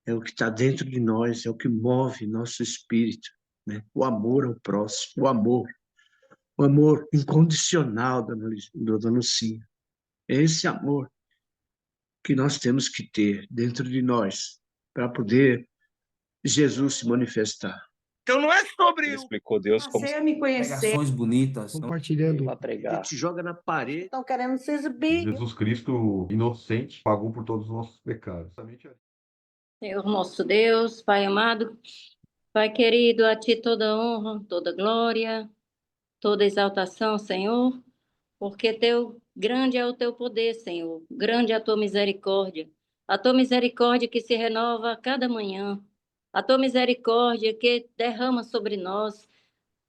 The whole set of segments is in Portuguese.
é o que está dentro de nós, é o que move nosso espírito, né? O amor ao próximo, o amor incondicional da Lucinha. É esse amor que nós temos que ter dentro de nós para poder Jesus se manifestar. Então não é sobre Ele explicou Deus como Você me conhecer. Pregações bonitas. Compartilhando. para pregar. Ele te joga na parede. Estão querendo se exibir. Jesus Cristo, inocente, pagou por todos os nossos pecados. Senhor nosso Deus, Pai amado, Pai querido, a Ti toda honra, toda glória, toda exaltação, Senhor, porque grande é o Teu poder, Senhor, grande é a Tua misericórdia, a Tua misericórdia que se renova a cada manhã, a Tua misericórdia que derrama sobre nós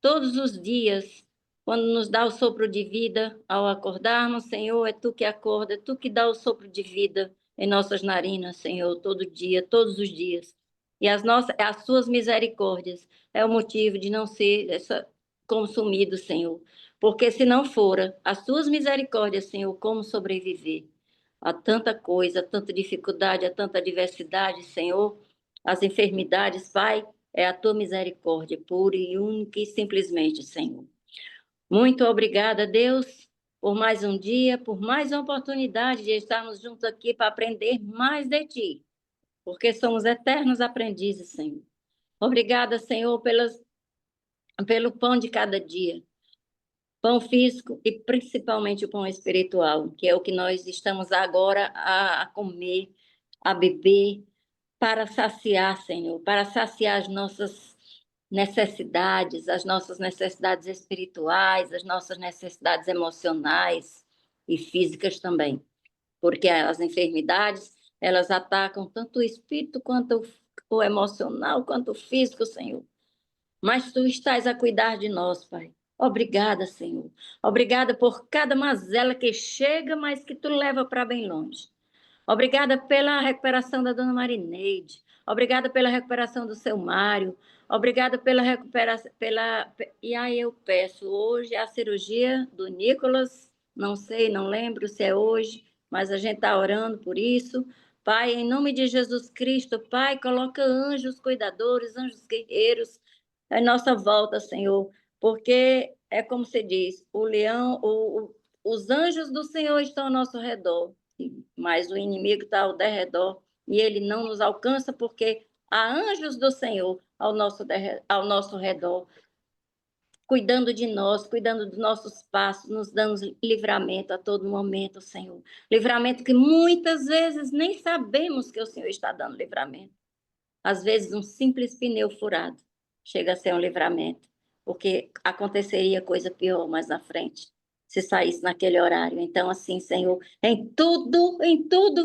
todos os dias, quando nos dá o sopro de vida, ao acordarmos, Senhor, é Tu que acorda, é Tu que dá o sopro de vida em nossas narinas, Senhor, todo dia, todos os dias. E as Suas misericórdias é o motivo de não ser consumido, Senhor. Porque se não fora as Suas misericórdias, Senhor, como sobreviver? Há tanta coisa, há tanta dificuldade, há tanta adversidade, Senhor, as enfermidades, Pai, é a Tua misericórdia pura e única e simplesmente, Senhor. Muito obrigada, Deus, por mais um dia, por mais uma oportunidade de estarmos juntos aqui para aprender mais de Ti, porque somos eternos aprendizes, Senhor. Obrigada, Senhor, pelo pão de cada dia, pão físico e principalmente o pão espiritual, que é o que nós estamos agora a comer, a beber, para saciar, Senhor, para saciar as nossas as nossas necessidades espirituais, as nossas necessidades emocionais e físicas também. Porque as enfermidades, elas atacam tanto o espírito quanto o emocional, quanto o físico, Senhor. Mas Tu estás a cuidar de nós, Pai. Obrigada, Senhor. Obrigada por cada mazela que chega, mas que Tu leva para bem longe. Obrigada pela recuperação da dona Marineide. Obrigada pela recuperação do seu Mário. Obrigada pela recuperação. E aí eu peço, hoje é a cirurgia do Nicolas. Não sei, não lembro se é hoje, mas a gente está orando por isso. Pai, em nome de Jesus Cristo, Pai, coloca anjos cuidadores, anjos guerreiros em nossa volta, Senhor. Porque é como se diz, os anjos do Senhor estão ao nosso redor, mas o inimigo está ao derredor e ele não nos alcança porque há anjos do Senhor ao nosso redor, cuidando de nós, cuidando dos nossos passos, nos dando livramento a todo momento, Senhor. Livramento que muitas vezes nem sabemos que o Senhor está dando livramento. Às vezes um simples pneu furado chega a ser um livramento, porque aconteceria coisa pior mais na frente, se saísse naquele horário. Então, assim, Senhor, em tudo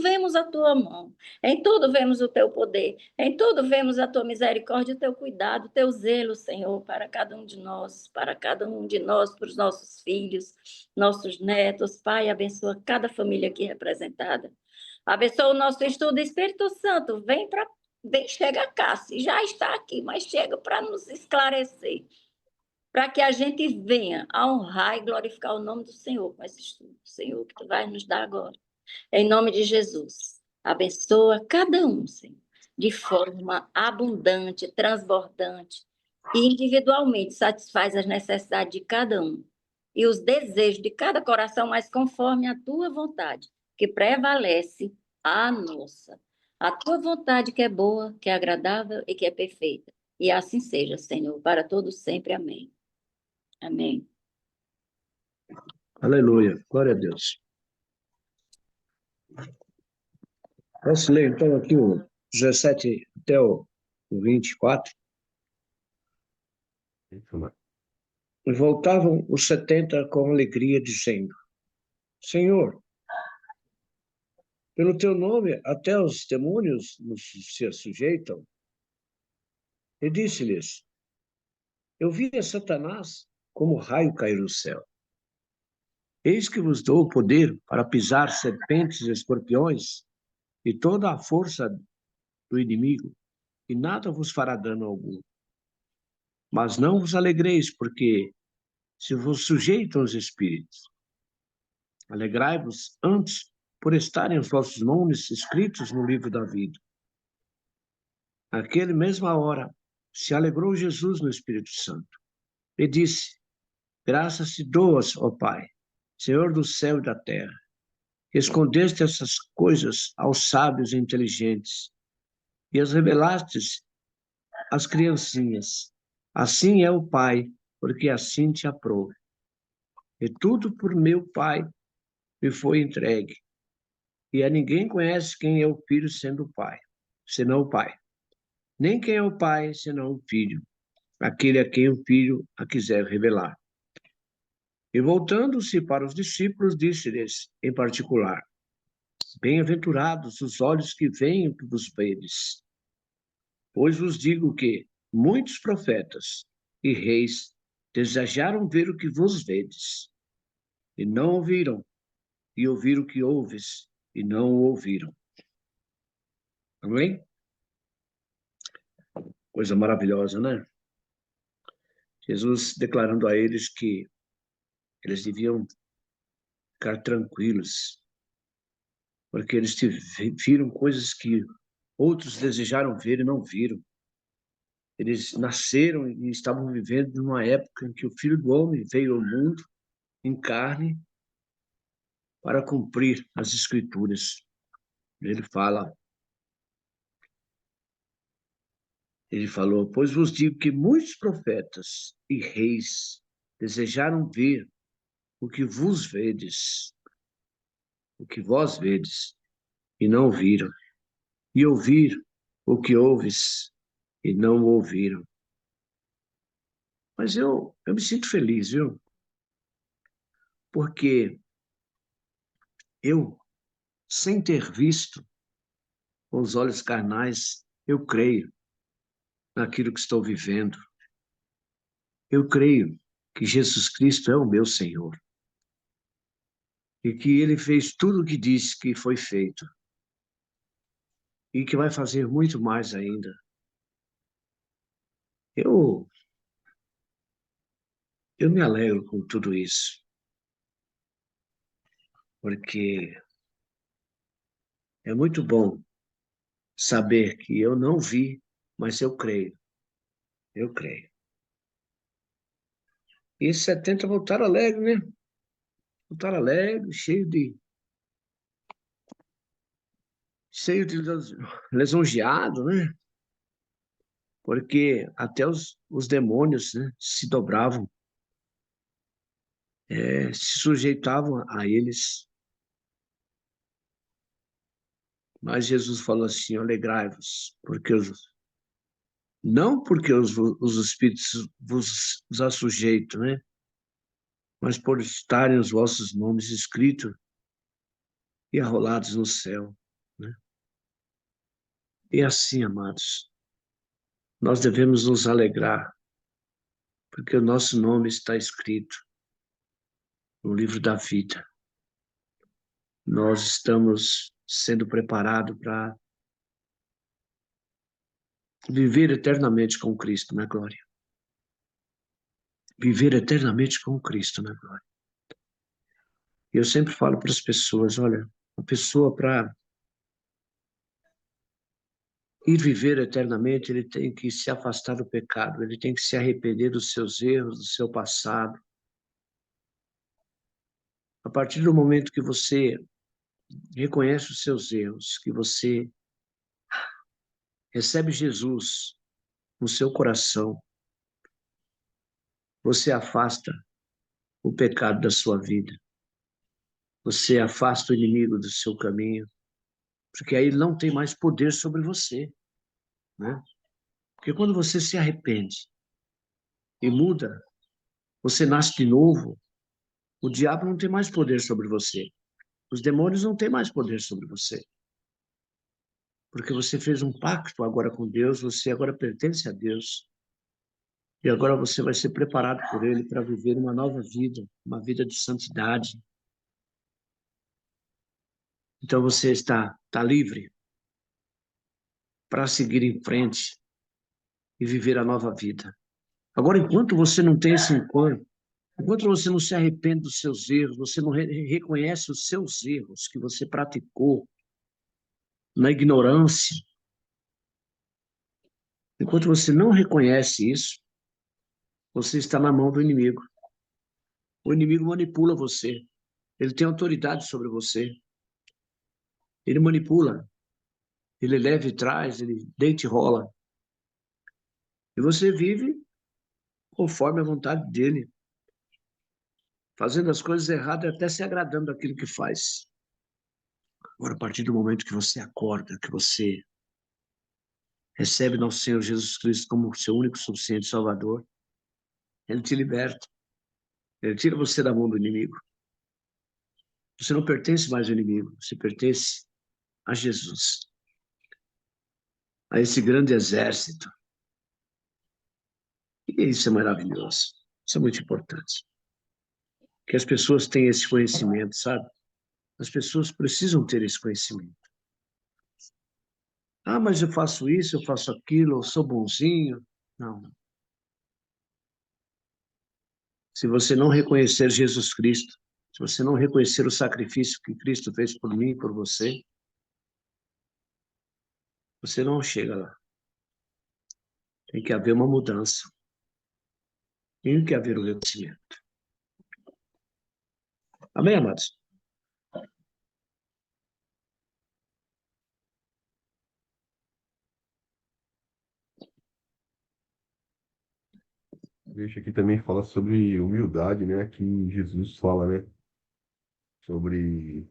vemos a Tua mão, em tudo vemos o Teu poder, em tudo vemos a Tua misericórdia, o Teu cuidado, o Teu zelo, Senhor, para cada um de nós, para os nossos filhos, nossos netos. Pai, abençoa cada família aqui representada. Abençoa o nosso estudo. Espírito Santo, chega a Cássia, já está aqui, mas chega para nos esclarecer, para que a gente venha a honrar e glorificar o nome do Senhor com esse estudo, Senhor, que Tu vai nos dar agora. Em nome de Jesus, abençoa cada um, Senhor, de forma abundante, transbordante, e individualmente satisfaz as necessidades de cada um e os desejos de cada coração, mas conforme a Tua vontade, que prevalece a nossa. A Tua vontade que é boa, que é agradável e que é perfeita. E assim seja, Senhor, para todos sempre. Amém. Amém. Aleluia. Glória a Deus. Posso ler, então, aqui o 17 até o 24? E voltavam os 70 com alegria, dizendo: Senhor, pelo Teu nome até os demônios se sujeitam. E disse-lhes: Eu vi a Satanás como raio cair do céu. Eis que vos dou o poder para pisar serpentes e escorpiões e toda a força do inimigo, e nada vos fará dano algum. Mas não vos alegreis, porque se vos sujeitam os espíritos. Alegrai-vos antes por estarem os vossos nomes escritos no livro da vida. Naquela mesma hora, se alegrou Jesus no Espírito Santo e disse: Graças te dou, ó Pai, Senhor do céu e da terra, que escondeste essas coisas aos sábios e inteligentes e as revelastes às criancinhas. Assim é o Pai, porque assim te aprove. E tudo por meu Pai me foi entregue. E a ninguém conhece quem é o Filho sendo o Pai, senão o Pai. Nem quem é o Pai, senão o Filho, aquele a quem o Filho a quiser revelar. E voltando-se para os discípulos, disse-lhes em particular: Bem-aventurados os olhos que veem o que vos vedes. Pois vos digo que muitos profetas e reis desejaram ver o que vos vedes, e não ouviram, e ouvir o que ouves, e não o ouviram. Amém? Coisa maravilhosa, né? Jesus declarando a eles que eles deviam ficar tranquilos, porque eles viram coisas que outros desejaram ver e não viram. Eles nasceram e estavam vivendo numa época em que o Filho do Homem veio ao mundo em carne para cumprir as Escrituras. Ele falou, pois vos digo que muitos profetas e reis desejaram ver o que vos vedes, o que vós vedes, e não viram, e ouvir o que ouves, e não ouviram. Mas eu me sinto feliz, viu? Porque eu, sem ter visto com os olhos carnais, eu creio naquilo que estou vivendo. Eu creio que Jesus Cristo é o meu Senhor. E que Ele fez tudo o que disse que foi feito. E que vai fazer muito mais ainda. Eu me alegro com tudo isso. Porque é muito bom saber que eu não vi, mas eu creio. Eu creio. E 70 voltaram alegre, né? Voltaram alegre, cheio de lisonjeado, né? Porque até os demônios, né, se dobravam, se sujeitavam a eles. Mas Jesus falou assim, alegrai-vos, não porque os espíritos vos assujeitam, né? Mas por estarem os vossos nomes escritos e arrolados no céu, né? E assim, amados, nós devemos nos alegrar, porque o nosso nome está escrito no livro da vida. Nós estamos sendo preparados para viver eternamente com Cristo na glória. Viver eternamente com Cristo na glória. E eu sempre falo para as pessoas, olha, a pessoa para ir viver eternamente, ele tem que se afastar do pecado, ele tem que se arrepender dos seus erros, do seu passado. A partir do momento que você reconhece os seus erros, que você recebe Jesus no seu coração, você afasta o pecado da sua vida. Você afasta o inimigo do seu caminho, porque aí ele não tem mais poder sobre você, né? Porque quando você se arrepende e muda, você nasce de novo, o diabo não tem mais poder sobre você. Os demônios não têm mais poder sobre você. Porque você fez um pacto agora com Deus, você agora pertence a Deus. E agora você vai ser preparado por Ele para viver uma nova vida, uma vida de santidade. Então você está livre para seguir em frente e viver a nova vida. Agora, enquanto você não tem esse encontro, enquanto você não se arrepende dos seus erros, você não reconhece os seus erros que você praticou na ignorância, Enquanto você não reconhece isso, você está na mão do inimigo. O inimigo manipula você. Ele tem autoridade sobre você. Ele manipula. Ele leva e traz, ele deita e rola. E você vive conforme a vontade dele, fazendo as coisas erradas e até se agradando daquilo que faz. Agora, a partir do momento que você acorda, que você recebe nosso Senhor Jesus Cristo como seu único suficiente Salvador, ele te liberta. Ele tira você da mão do inimigo. Você não pertence mais ao inimigo, você pertence a Jesus, a esse grande exército. E isso é maravilhoso. Isso é muito importante. Que as pessoas tenham esse conhecimento, sabe? As pessoas precisam ter esse conhecimento. Ah, mas eu faço isso, eu faço aquilo, eu sou bonzinho. Não. Se você não reconhecer Jesus Cristo, se você não reconhecer o sacrifício que Cristo fez por mim e por você, você não chega lá. Tem que haver uma mudança. Tem que haver um reconhecimento. Amém, amados? Deixa aqui também fala sobre humildade, né? Que Jesus fala, né? Sobre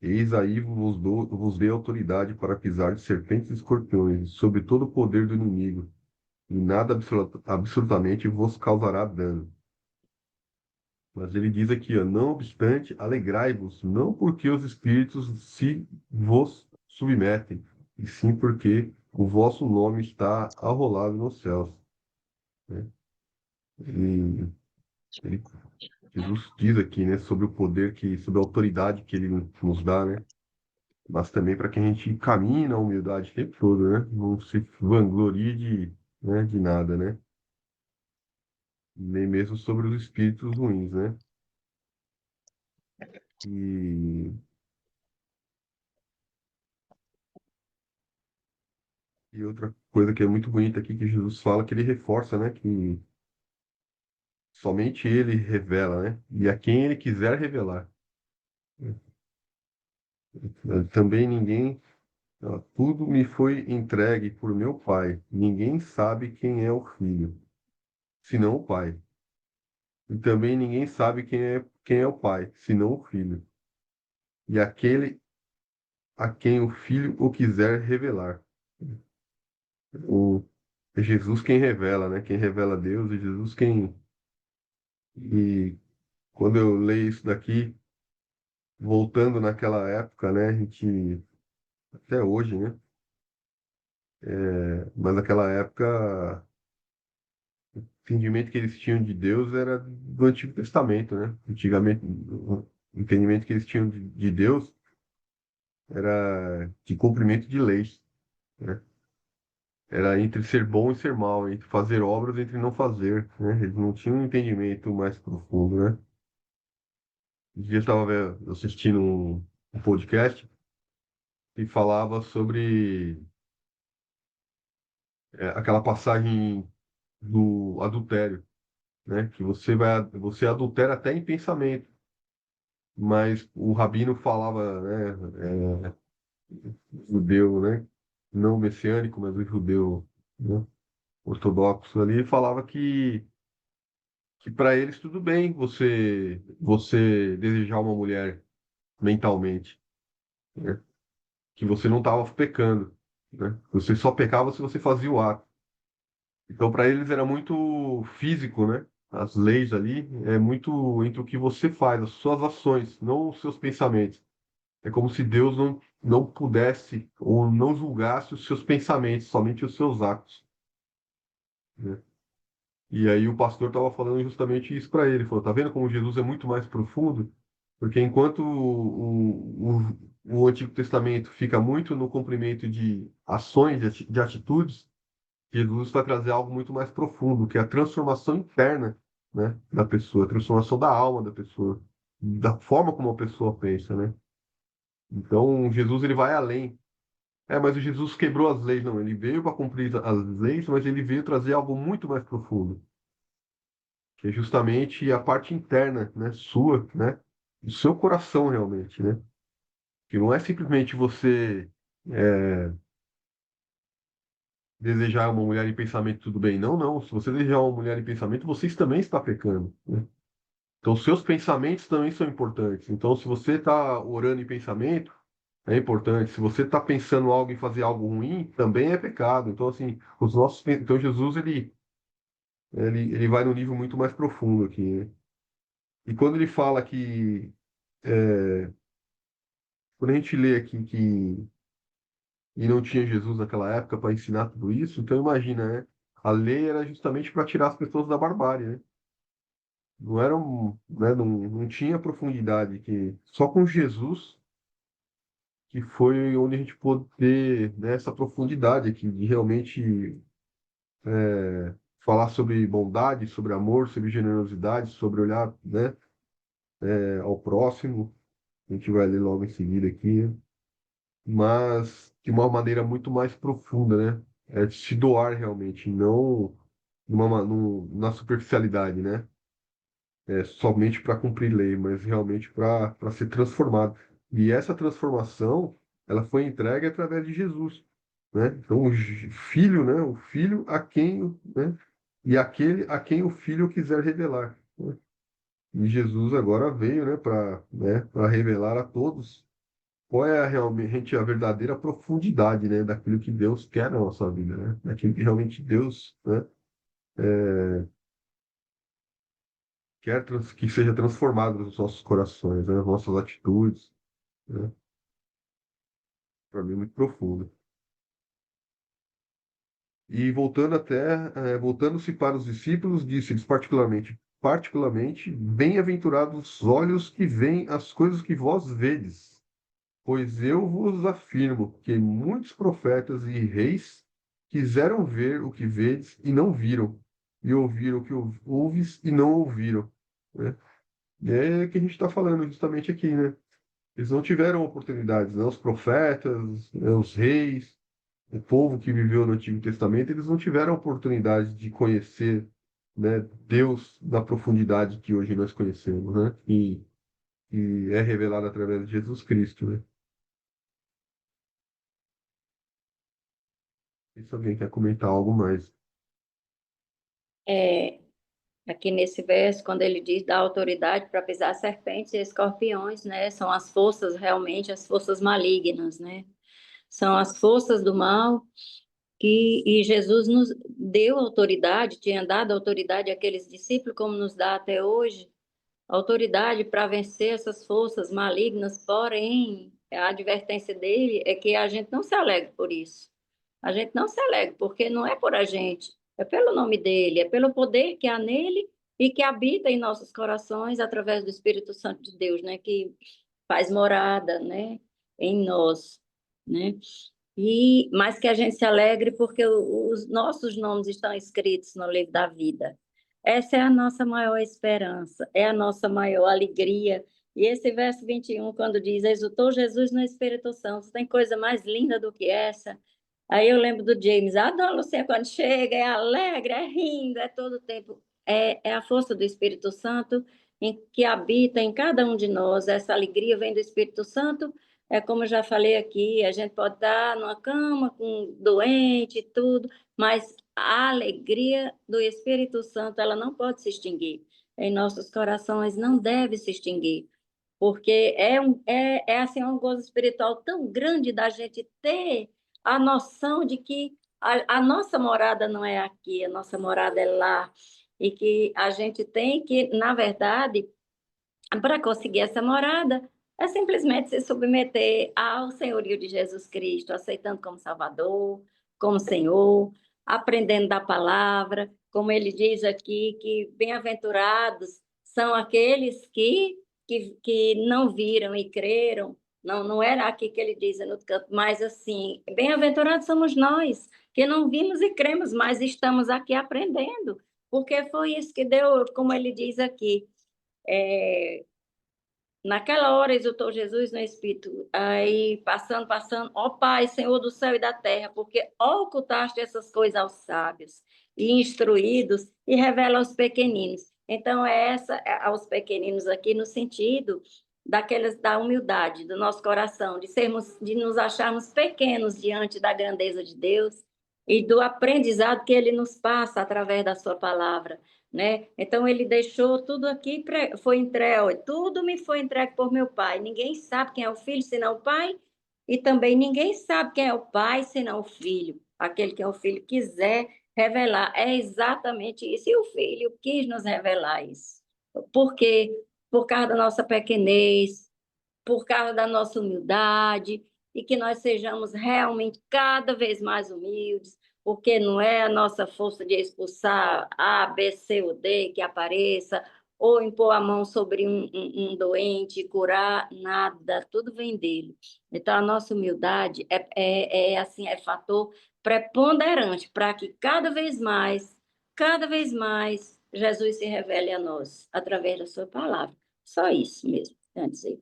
eis aí vos dei autoridade para pisar de serpentes e escorpiões, sobre todo o poder do inimigo, e nada absolutamente vos causará dano. Mas ele diz aqui, ó, não obstante, alegrai-vos, não porque os espíritos se vos submetem, e sim porque o vosso nome está arrolado nos céus, né? E ele, Jesus diz aqui, né, sobre o poder sobre a autoridade que ele nos dá, né? Mas também para que a gente caminhe na humildade o tempo todo, né? Não se vanglorie de nada, né? Nem mesmo sobre os espíritos ruins, né? E, e outra coisa que é muito bonita aqui que Jesus fala, que ele reforça, né? Que somente ele revela, né? E a quem ele quiser revelar. Também ninguém, ó, tudo me foi entregue por meu Pai. Ninguém sabe quem é o Filho, senão o Pai. E também ninguém sabe quem é o Pai, senão o Filho. E aquele a quem o Filho o quiser revelar. O, é Jesus quem revela, né? Quem revela Deus, e Jesus quem. E quando eu leio isso daqui, voltando naquela época, né? A gente, até hoje, né? Mas naquela época, o entendimento que eles tinham de Deus era do Antigo Testamento, né? Antigamente, o entendimento que eles tinham de Deus era de cumprimento de leis, né? Era entre ser bom e ser mal, entre fazer obras e entre não fazer, né? Eles não tinham um entendimento mais profundo, né? Um dia eu estava assistindo um podcast e falava sobre aquela passagem do adultério, né? Que você adultera até em pensamento, mas o rabino falava, né? Judeu, né? Não messiânico, mas o judeu, né? Ortodoxo ali falava que para eles tudo bem você desejar uma mulher mentalmente, né? Que você não estava pecando, né? Você só pecava se você fazia o ato. Então para eles era muito físico, né? As leis ali é muito entre o que você faz, as suas ações, não os seus pensamentos. É como se Deus não pudesse ou não julgasse os seus pensamentos, somente os seus atos, né? E aí o pastor estava falando justamente isso para ele. Falou, tá vendo como Jesus é muito mais profundo? Porque enquanto o Antigo Testamento fica muito no cumprimento de ações, de atitudes, Jesus vai trazer algo muito mais profundo, que é a transformação interna, né, da pessoa, a transformação da alma da pessoa, da forma como a pessoa pensa, né? Então, Jesus ele vai além. mas o Jesus quebrou as leis. Não, ele veio para cumprir as leis, mas ele veio trazer algo muito mais profundo, que é justamente a parte interna, né, sua, né, do seu coração realmente, né? Que não é simplesmente você desejar uma mulher em pensamento, tudo bem. Não, não. Se você desejar uma mulher em pensamento, você também está pecando, né? Então, seus pensamentos também são importantes. Então, se você está orando em pensamento, é importante. Se você está pensando algo em fazer algo ruim, também é pecado. Então, assim, então Jesus ele vai num nível muito mais profundo aqui, né? E quando ele fala que quando a gente lê aqui que e não tinha Jesus naquela época para ensinar tudo isso, então imagina, né? A lei era justamente para tirar as pessoas da barbárie, né? Não era né, não tinha profundidade que só com Jesus que foi onde a gente pôde ter, né, essa profundidade aqui de realmente falar sobre bondade, sobre amor, sobre generosidade, sobre olhar, né, ao próximo. A gente vai ler logo em seguida aqui, né? Mas de uma maneira muito mais profunda, né? É de se doar realmente, não na superficialidade, né? Somente para cumprir lei, mas realmente para ser transformado. E essa transformação, ela foi entregue através de Jesus, né? Então, filho, né? O filho a quem, né? E aquele a quem o filho quiser revelar, né? E Jesus agora veio, né? Para revelar a todos qual é realmente a verdadeira profundidade, né? Daquilo que Deus quer na nossa vida, né? Daquilo que realmente Deus, né? Quer que seja transformado nos nossos corações, né? Nas nossas atitudes, né? Para mim é muito profundo. E voltando-se para os discípulos, disse-lhes particularmente, bem-aventurados os olhos que veem as coisas que vós vedes, pois eu vos afirmo que muitos profetas e reis quiseram ver o que vedes e não viram, e ouvir o que ouves e não ouviram, né? E é o que a gente está falando justamente aqui, né? Eles não tiveram oportunidades, né? Os profetas, né? Os reis, o povo que viveu no Antigo Testamento, eles não tiveram a oportunidade de conhecer, né, Deus na profundidade que hoje nós conhecemos, né? E é revelado através de Jesus Cristo, né? Se alguém quer comentar algo mais. É, aqui nesse verso, quando ele diz da autoridade para pisar serpentes e escorpiões, né? São as forças, realmente, as forças malignas, né? São as forças do mal e Jesus nos deu autoridade, tinha dado autoridade àqueles discípulos, como nos dá até hoje, autoridade para vencer essas forças malignas, porém, a advertência dele é que a gente não se alegre por isso. A gente não se alegre, porque não é por a gente, é pelo nome dele, é pelo poder que há nele e que habita em nossos corações através do Espírito Santo de Deus, né, que faz morada, né, em nós, né? Mas que a gente se alegre porque os nossos nomes estão escritos no livro da vida. Essa é a nossa maior esperança, é a nossa maior alegria. E esse verso 21, quando diz, exultou Jesus no Espírito Santo, tem coisa mais linda do que essa? Aí eu lembro do James, a Dona Lucia, quando chega, é alegre, é rindo, é todo o tempo. É a força do Espírito Santo que habita em cada um de nós. Essa alegria vem do Espírito Santo. É como eu já falei aqui, a gente pode estar numa cama com doente e tudo, mas a alegria do Espírito Santo, ela não pode se extinguir. Em nossos corações não deve se extinguir, porque é assim um gozo espiritual tão grande da gente ter a noção de que a nossa morada não é aqui, a nossa morada é lá, e que a gente tem que, na verdade, para conseguir essa morada, é simplesmente se submeter ao senhorio de Jesus Cristo, aceitando como Salvador, como Senhor, aprendendo da palavra, como ele diz aqui, que bem-aventurados são aqueles que não viram e creram. Não, não era aqui que ele diz no canto, mas assim, bem-aventurados somos nós, que não vimos e cremos, mas estamos aqui aprendendo, porque foi isso que deu, como ele diz aqui, é, Naquela hora exultou Jesus no Espírito, aí passando, ó Pai, Senhor do céu e da terra, porque ocultaste essas coisas aos sábios e instruídos e revela aos pequeninos. Então, aos pequeninos aqui no sentido da humildade do nosso coração, de nos acharmos pequenos diante da grandeza de Deus e do aprendizado que Ele nos passa através da sua palavra, né? Então ele deixou tudo aqui, foi entregue, tudo me foi entregue por meu pai. Ninguém sabe quem é o filho senão o pai, e também ninguém sabe quem é o pai senão o filho. Aquele que é o filho quiser revelar, é exatamente isso. E o filho quis nos revelar isso. Por quê? Por causa da nossa pequenez, por causa da nossa humildade, e que nós sejamos realmente cada vez mais humildes, porque não é a nossa força de expulsar A, B, C ou D que apareça, ou impor a mão sobre um doente, curar, nada, tudo vem dele. Então, a nossa humildade assim, é fator preponderante para que cada vez mais, Jesus se revele a nós, através da sua palavra. Só isso mesmo, quer dizer.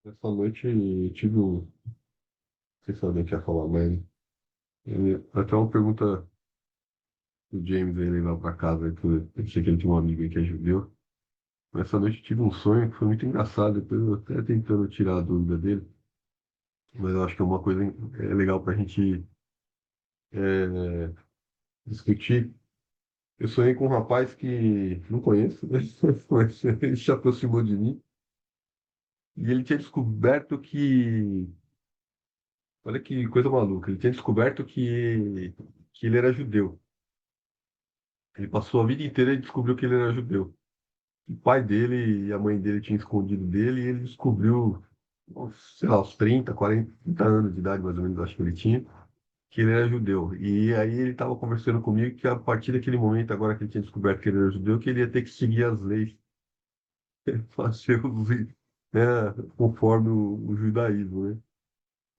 Essa noite eu tive um. Não sei se alguém quer falar, mas. Até uma pergunta do James aí levar pra casa, que eu sei que ele tinha um amigo aí que é judeu. Mas essa noite eu tive um sonho que foi muito engraçado, depois eu até tentando tirar a dúvida dele, mas eu acho que é uma coisa legal pra gente é, discutir. Eu sonhei com um rapaz que não conheço, né? Mas ele se aproximou de mim e ele tinha descoberto que. Olha que coisa maluca, ele tinha descoberto que ele era judeu. Ele passou a vida inteira e descobriu que ele era judeu. O pai dele e a mãe dele tinham escondido dele e ele descobriu, sei lá, aos 30, 40, 30 anos de idade, mais ou menos, acho que ele tinha, que ele era judeu. E aí ele estava conversando comigo que a partir daquele momento, agora que ele tinha descoberto que ele era judeu, que ele ia ter que seguir as leis, fazer né, conforme o judaísmo, né?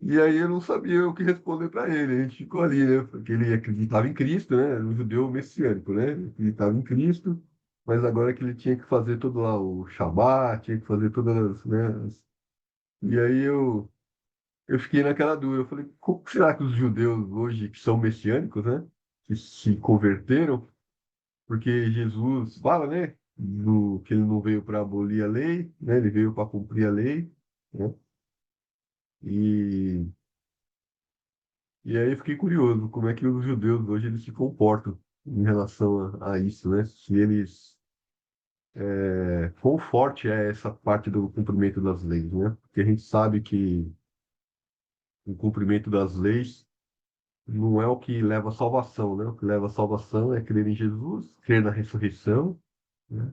E aí eu não sabia o que responder para ele. A gente ficou ali, né? Porque ele acreditava em Cristo, né? Era um judeu messiânico, né? Ele acreditava em Cristo, mas agora que ele tinha que fazer todo lá o Shabat, tinha que fazer todas as, né? E aí eu fiquei naquela dúvida. Eu falei, como será que os judeus hoje, que são messiânicos, né? Que se converteram, porque Jesus fala, né? Que ele não veio para abolir a lei, né? Ele veio para cumprir a lei, né? E E aí eu fiquei curioso, como é que os judeus hoje eles se comportam em relação a isso, né? Se eles, quão forte é essa parte do cumprimento das leis, né? Porque a gente sabe que o cumprimento das leis não é o que leva à salvação, né? O que leva à salvação é crer em Jesus, crer na ressurreição, né?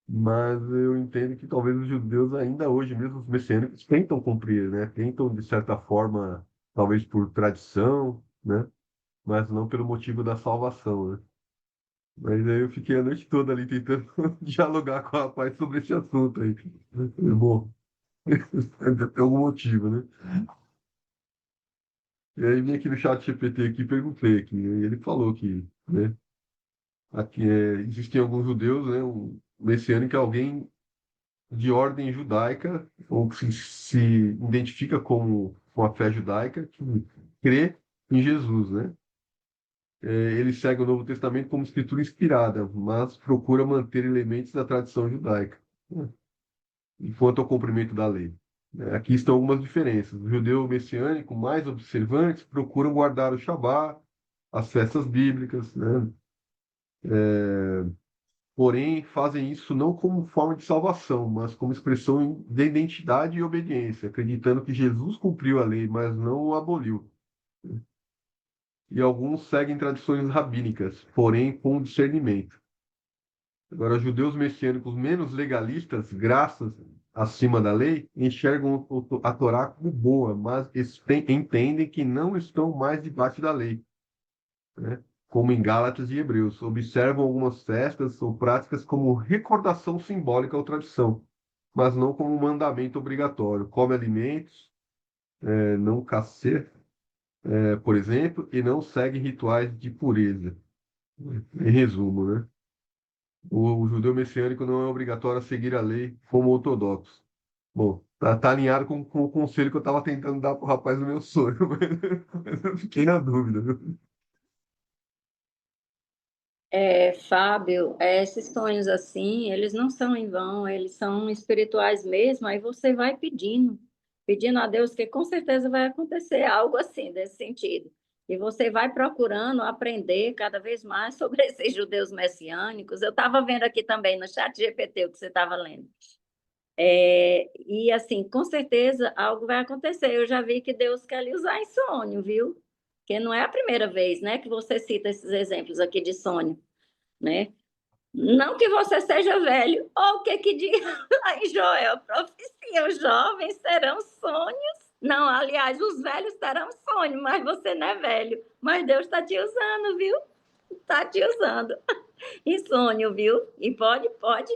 Mas eu entendo que talvez os judeus ainda hoje, mesmo os messiânicos, tentam cumprir, né? Tentam, de certa forma, talvez por tradição, né? Mas não pelo motivo da salvação, né? Mas aí eu fiquei a noite toda ali tentando dialogar com o rapaz sobre esse assunto aí. Bom, deve ter algum motivo, né? E aí vim aqui no chat GPT aqui e perguntei aqui, e ele falou que, né, aqui existem alguns judeus, né, um messiânico é alguém de ordem judaica, ou que se identifica como com a fé judaica, que crê em Jesus, né? Ele segue o Novo Testamento como escritura inspirada, mas procura manter elementos da tradição judaica, né, enquanto ao cumprimento da lei. Aqui estão algumas diferenças. O judeu messiânico, mais observantes, procuram guardar o Shabat, as festas bíblicas, né? Porém, fazem isso não como forma de salvação, mas como expressão de identidade e obediência, acreditando que Jesus cumpriu a lei, mas não o aboliu. E alguns seguem tradições rabínicas, porém com discernimento. Agora, judeus messiânicos menos legalistas, graças acima da lei, enxergam a Torá como boa, mas entendem que não estão mais debaixo da lei, né? Como em Gálatas e Hebreus. Observam algumas festas ou práticas como recordação simbólica ou tradição, mas não como um mandamento obrigatório. Come alimentos, não cacer, por exemplo, e não segue rituais de pureza. Em resumo, né? O judeu messiânico não é obrigatório a seguir a lei como ortodoxo. Bom, tá alinhado com o conselho que eu estava tentando dar pro rapaz do meu sonho, mas eu fiquei na dúvida, viu? Fábio, esses sonhos assim, eles não são em vão, eles são espirituais mesmo, aí você vai pedindo a Deus que com certeza vai acontecer algo assim, desse sentido. E você vai procurando aprender cada vez mais sobre esses judeus messiânicos. Eu estava vendo aqui também no chat GPT o que você estava lendo. E assim, com certeza algo vai acontecer. Eu já vi que Deus quer lhe usar em sonho, viu? Porque não é a primeira vez, né, que você cita esses exemplos aqui de sonho, né? Não que você seja velho, ou o que diz lá em Joel, profecia, os jovens terão sonhos. Não, aliás, os velhos terão sonho, mas você não é velho. Mas Deus está te usando, viu? Está te usando em sonho, viu? E pode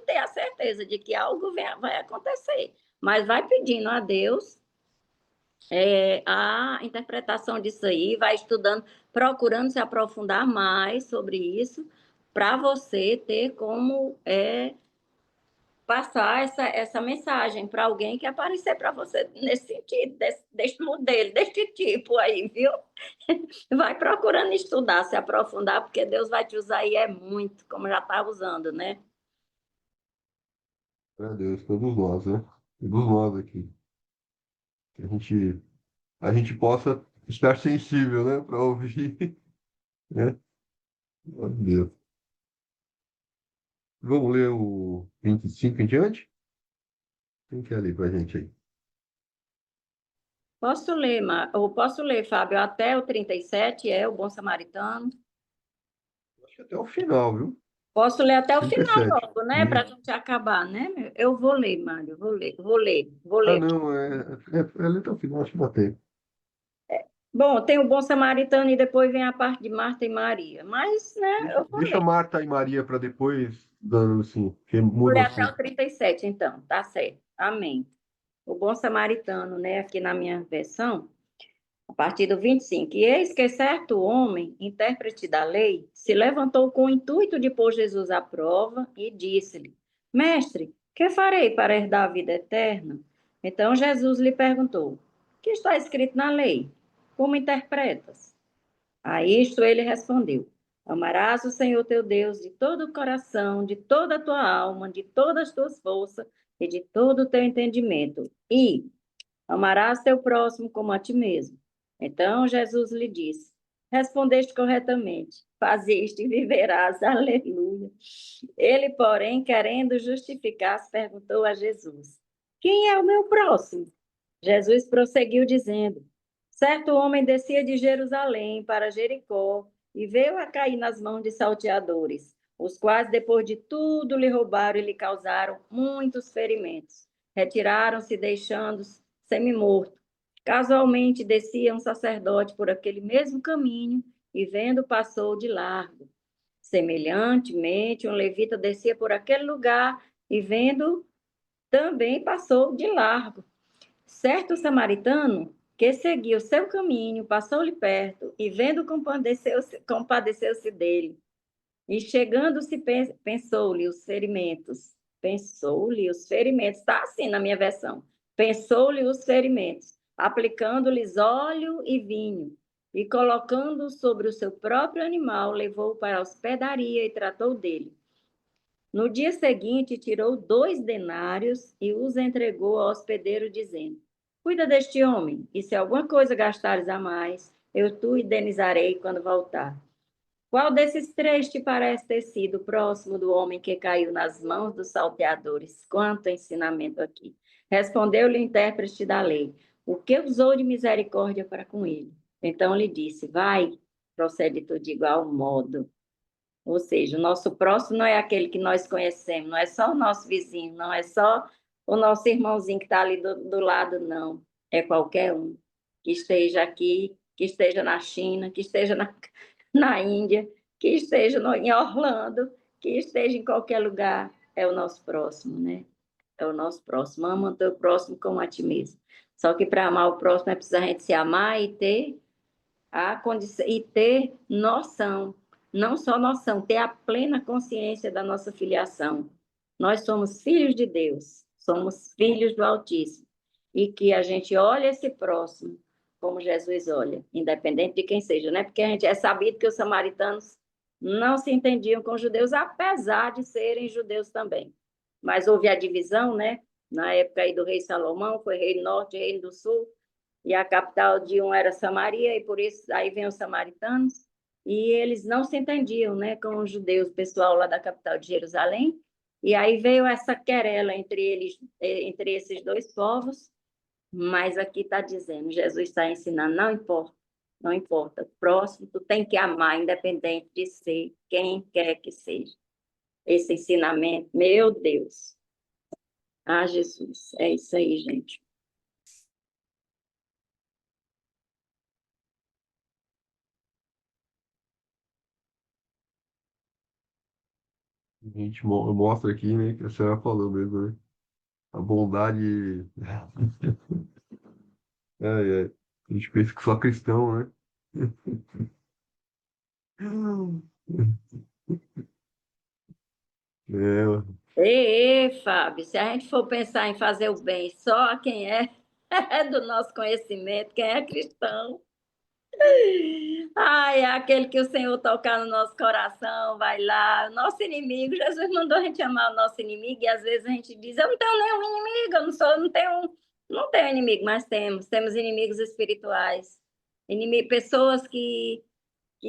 ter a certeza de que algo vai acontecer. Mas vai pedindo a Deus a interpretação disso aí, vai estudando, procurando se aprofundar mais sobre isso, para você ter como passar essa mensagem para alguém que aparecer para você nesse sentido, desse modelo, desse tipo aí, viu? Vai procurando estudar, se aprofundar, porque Deus vai te usar e é muito, como já está usando, né? Meu Deus, todos nós, né? Todos nós aqui. Que a gente possa estar sensível, né? Para ouvir, né? Meu Deus. Vamos ler o 25 em diante? Quem quer ler para a gente aí? Posso ler, Fábio, até o 37 o Bom Samaritano. Acho que até o final, viu? Posso ler até o final 37. logo, né? Para a gente acabar, né? Eu vou ler, Mário, vou Ah, ler. não, ler até o final, acho que dá tempo. Bom, tem o Bom Samaritano e depois vem a parte de Marta e Maria. Mas, né, Deixa, eu vou deixa ler. Marta e Maria para depois, dando assim, porque Vou muda ler o até o assunto. 37, então, tá certo. Amém. O Bom Samaritano, né, aqui na minha versão, a partir do 25. E eis que certo homem, intérprete da lei, se levantou com o intuito de pôr Jesus à prova e disse-lhe: Mestre, que farei para herdar a vida eterna? Então Jesus lhe perguntou: Que está escrito na lei? Como interpretas? A isto ele respondeu: Amarás o Senhor teu Deus de todo o coração, de toda a tua alma, de todas as tuas forças e de todo o teu entendimento. E amarás teu próximo como a ti mesmo. Então Jesus lhe disse: Respondeste corretamente, faz isto e viverás. Aleluia. Ele, porém, querendo justificar-se, perguntou a Jesus: Quem é o meu próximo? Jesus prosseguiu dizendo: Certo homem descia de Jerusalém para Jericó e veio a cair nas mãos de salteadores, os quais, depois de tudo, lhe roubaram e lhe causaram muitos ferimentos. Retiraram-se, deixando semi-morto. Casualmente descia um sacerdote por aquele mesmo caminho e, vendo, passou de largo. Semelhantemente, um levita descia por aquele lugar e, vendo, também passou de largo. Certo samaritano, que seguiu o seu caminho, passou-lhe perto e, vendo, compadeceu-se dele. E chegando-se, pensou-lhe os ferimentos. Pensou-lhe os ferimentos. Está assim na minha versão. Pensou-lhe os ferimentos, aplicando-lhes óleo e vinho. E colocando-o sobre o seu próprio animal, levou-o para a hospedaria e tratou dele. No dia seguinte, tirou 2 denários e os entregou ao hospedeiro, dizendo: Cuida deste homem, e se alguma coisa gastares a mais, eu te indenizarei quando voltar. Qual desses 3 te parece ter sido próximo do homem que caiu nas mãos dos salteadores? Quanto ensinamento aqui! Respondeu-lhe o intérprete da lei: O que usou de misericórdia para com ele? Então lhe disse: Vai, procede tu de igual modo. Ou seja, o nosso próximo não é aquele que nós conhecemos, não é só o nosso vizinho, não é só o nosso irmãozinho que está ali do lado, não. É qualquer um que esteja aqui, que esteja na China, que esteja na Índia, que esteja em Orlando, que esteja em qualquer lugar, é o nosso próximo, né? é o nosso próximo. Ama o teu próximo como a ti mesmo. Só que para amar o próximo é preciso a gente se amar e ter a condição e ter noção, não só noção, ter a plena consciência da nossa filiação. Nós somos filhos de Deus, somos filhos do Altíssimo, e que a gente olha esse próximo como Jesus olha, independente de quem seja, né? Porque a gente é sabido que os samaritanos não se entendiam com os judeus, apesar de serem judeus também. Mas houve a divisão, né? Na época aí do rei Salomão, foi reino norte, reino do sul, e a capital de um era Samaria, e por isso aí vem os samaritanos, e eles não se entendiam, né, com os judeus, o pessoal lá da capital de Jerusalém, e aí veio essa querela entre eles, entre esses dois povos, mas aqui está dizendo, Jesus está ensinando, não importa, não importa, próximo, tu tem que amar, independente de ser quem quer que seja. Esse ensinamento, meu Deus. Ah, Jesus, é isso aí, gente. A gente mostra aqui, né, que a senhora falou mesmo, né? A bondade. Ai, ai. A gente pensa que só cristão, né? É, Fábio, se a gente for pensar em fazer o bem só a quem é, é do nosso conhecimento, quem é cristão, ai, é aquele que o Senhor tocar no nosso coração, vai lá, nosso inimigo, Jesus mandou a gente amar o nosso inimigo, e às vezes a gente diz, eu não tenho nenhum inimigo, eu não sou, não tenho inimigo, mas temos inimigos espirituais, pessoas que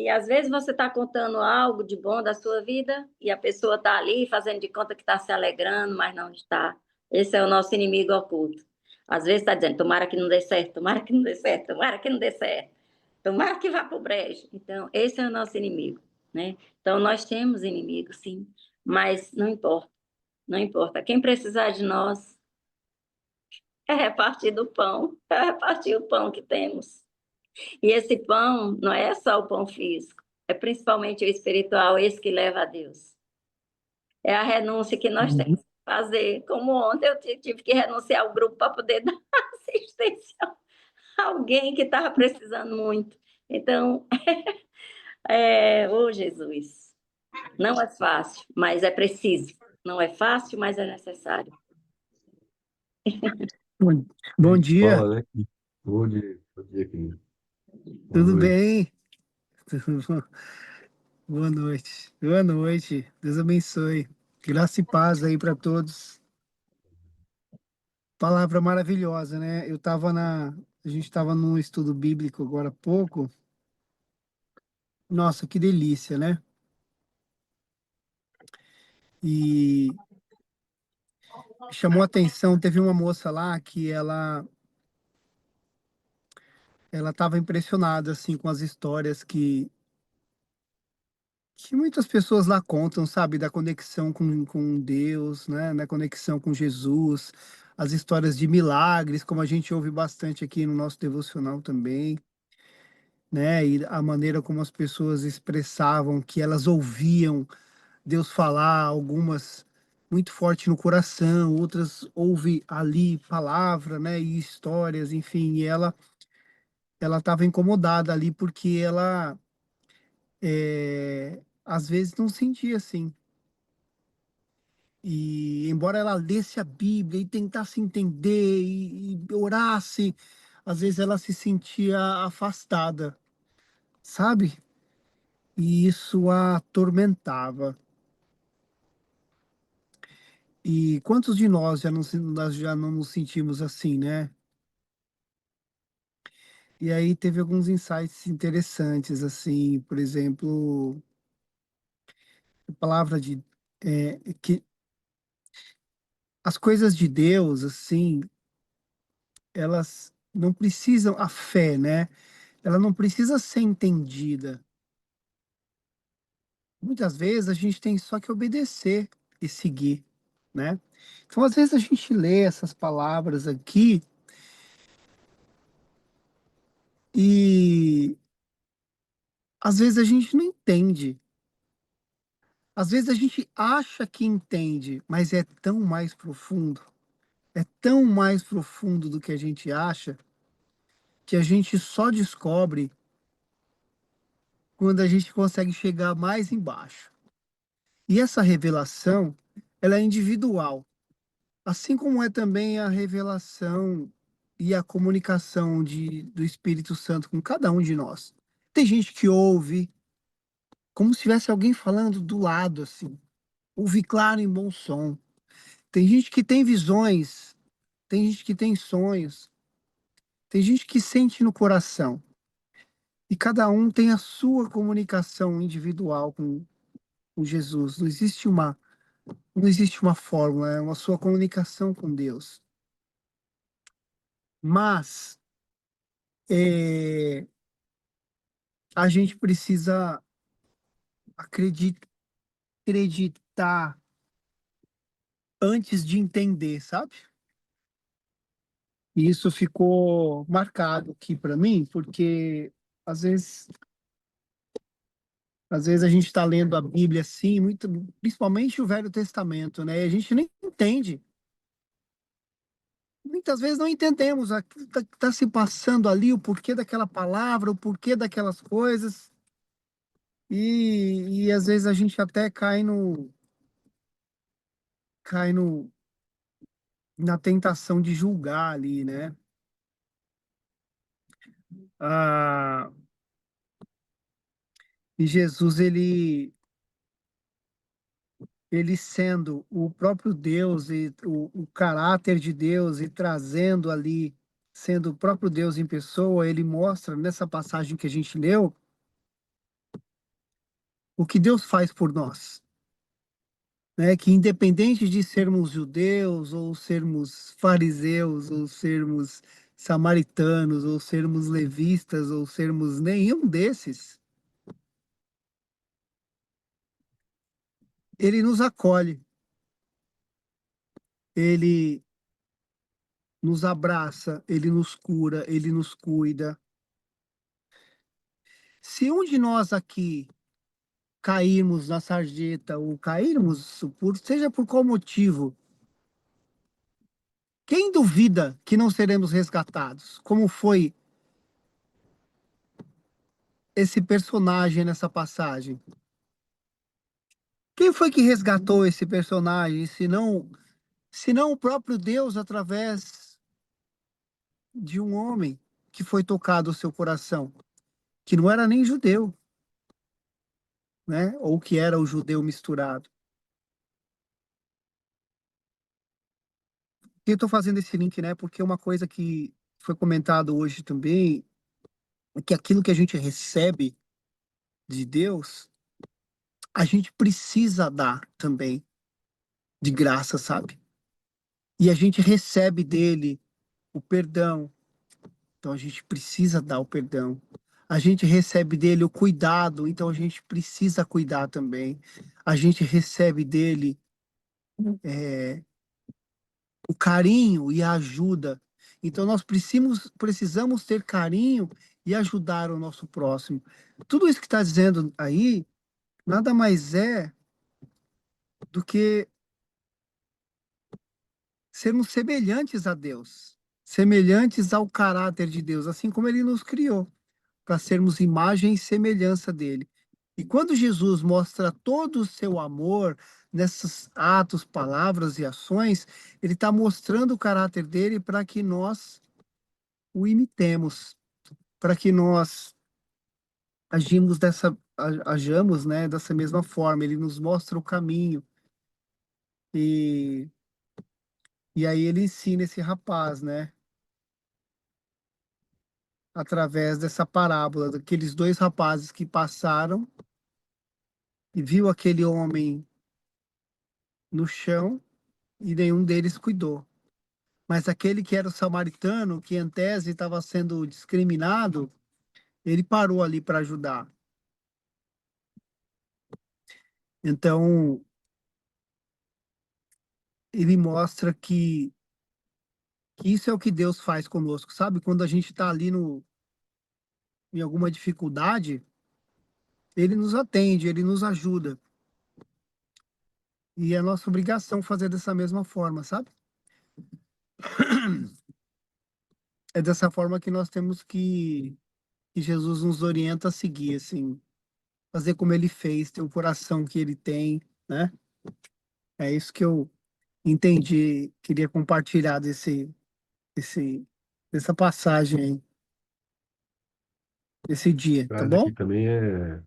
às vezes você está contando algo de bom da sua vida e a pessoa está ali fazendo de conta que está se alegrando, mas não está. Esse é o nosso inimigo oculto. Às vezes está dizendo, tomara que não dê certo, tomara que não dê certo, tomara que não dê certo, tomara que vá para o brejo. Então, esse é o nosso inimigo, né? Então, nós temos inimigos, sim, mas não importa, não importa. Quem precisar de nós é repartir do pão, é repartir o pão que temos. E esse pão não é só o pão físico, é principalmente o espiritual, esse que leva a Deus. É a renúncia que nós temos que fazer. Como ontem eu tive que renunciar ao grupo para poder dar assistência a alguém que estava precisando muito. Então, ô Jesus, não é fácil, mas é preciso. Não é fácil, mas é necessário. Bom, a bom gente dia, fala, né? Bom dia, querido. Boa tudo noite. bem? Boa noite, boa noite, Deus abençoe, graça e paz aí para todos. Palavra maravilhosa, né? A gente estava num estudo bíblico agora há pouco, nossa, que delícia, né? E chamou a atenção, teve uma moça lá que ela estava impressionada, assim, com as histórias que muitas pessoas lá contam, sabe, da conexão com Deus, né, na conexão com Jesus, as histórias de milagres, como a gente ouve bastante aqui no nosso devocional também, né, e a maneira como as pessoas expressavam que elas ouviam Deus falar, algumas muito forte no coração, outras ouve ali palavra, né, e histórias, enfim, e ela estava incomodada ali porque ela às vezes não sentia assim. E embora ela lesse a Bíblia e tentasse entender e orasse, às vezes ela se sentia afastada, sabe? E isso a atormentava. E quantos de nós nós já não nos sentimos assim, né? E aí teve alguns insights interessantes, assim, por exemplo, a palavra de que as coisas de Deus, assim, elas não precisam, a fé, né? Ela não precisa ser entendida. Muitas vezes a gente tem só que obedecer e seguir, né? Então, às vezes a gente lê essas palavras aqui e às vezes a gente não entende. Às vezes a gente acha que entende, mas é tão mais profundo. é tão mais profundo do que a gente acha, que a gente só descobre quando a gente consegue chegar mais embaixo. E essa revelação, ela é individual, assim como é também a revelação e a comunicação do Espírito Santo com cada um de nós. Tem gente que ouve como se tivesse alguém falando do lado, assim, ouve claro em bom som. Tem gente que tem visões, tem gente que tem sonhos, tem gente que sente no coração. E cada um tem a sua comunicação individual com Jesus. Não existe uma fórmula, é uma sua comunicação com Deus. Mas é, a gente precisa acreditar antes de entender, sabe? E isso ficou marcado aqui para mim, porque às vezes, às vezes a gente está lendo a Bíblia assim, muito, principalmente o Velho Testamento, né? E a gente nem entende. Muitas vezes não entendemos o que está se passando ali, o porquê daquela palavra, o porquê daquelas coisas. E às vezes a gente até cai na tentação de julgar ali, né? Ah, e Jesus, ele sendo o próprio Deus e o caráter de Deus e trazendo ali, sendo o próprio Deus em pessoa, ele mostra nessa passagem que a gente leu o que Deus faz por nós, né? Que independente de sermos judeus ou sermos fariseus ou sermos samaritanos ou sermos levistas ou sermos nenhum desses, ele nos acolhe, ele nos abraça, ele nos cura, ele nos cuida. Se um de nós aqui cairmos na sarjeta ou cairmos, seja por qual motivo, quem duvida que não seremos resgatados? Como foi esse personagem nessa passagem? Quem foi que resgatou esse personagem, se não o próprio Deus através de um homem que foi tocado o seu coração, que não era nem judeu, né? Ou que era o judeu misturado. E eu estou fazendo esse link, né? Porque uma coisa que foi comentado hoje também é que aquilo que a gente recebe de Deus, a gente precisa dar também de graça, sabe? E a gente recebe dele o perdão, então a gente precisa dar o perdão. A gente recebe dele o cuidado, então a gente precisa cuidar também. A gente recebe dele o carinho e a ajuda. Então nós precisamos ter carinho e ajudar o nosso próximo. Tudo isso que está dizendo aí nada mais é do que sermos semelhantes a Deus, semelhantes ao caráter de Deus, assim como ele nos criou, para sermos imagem e semelhança dele. E quando Jesus mostra todo o seu amor nesses atos, palavras e ações, ele está mostrando o caráter dele para que nós o imitemos, para que nós ajamos, né, dessa mesma forma. Ele nos mostra o caminho e e aí ele ensina esse rapaz, né, através dessa parábola daqueles dois rapazes que passaram e viu aquele homem no chão e nenhum deles cuidou. Mas aquele que era o samaritano, que em tese estava sendo discriminado, ele parou ali para ajudar. Então, ele mostra que isso é o que Deus faz conosco, sabe? Quando a gente está ali em alguma dificuldade, ele nos atende, ele nos ajuda. E é nossa obrigação fazer dessa mesma forma, sabe? É dessa forma que nós temos que Jesus nos orienta a seguir, assim, fazer como ele fez, ter o coração que ele tem, né? É isso que eu entendi, queria compartilhar desse, dessa passagem aí, desse dia, tá Traz bom? aqui também é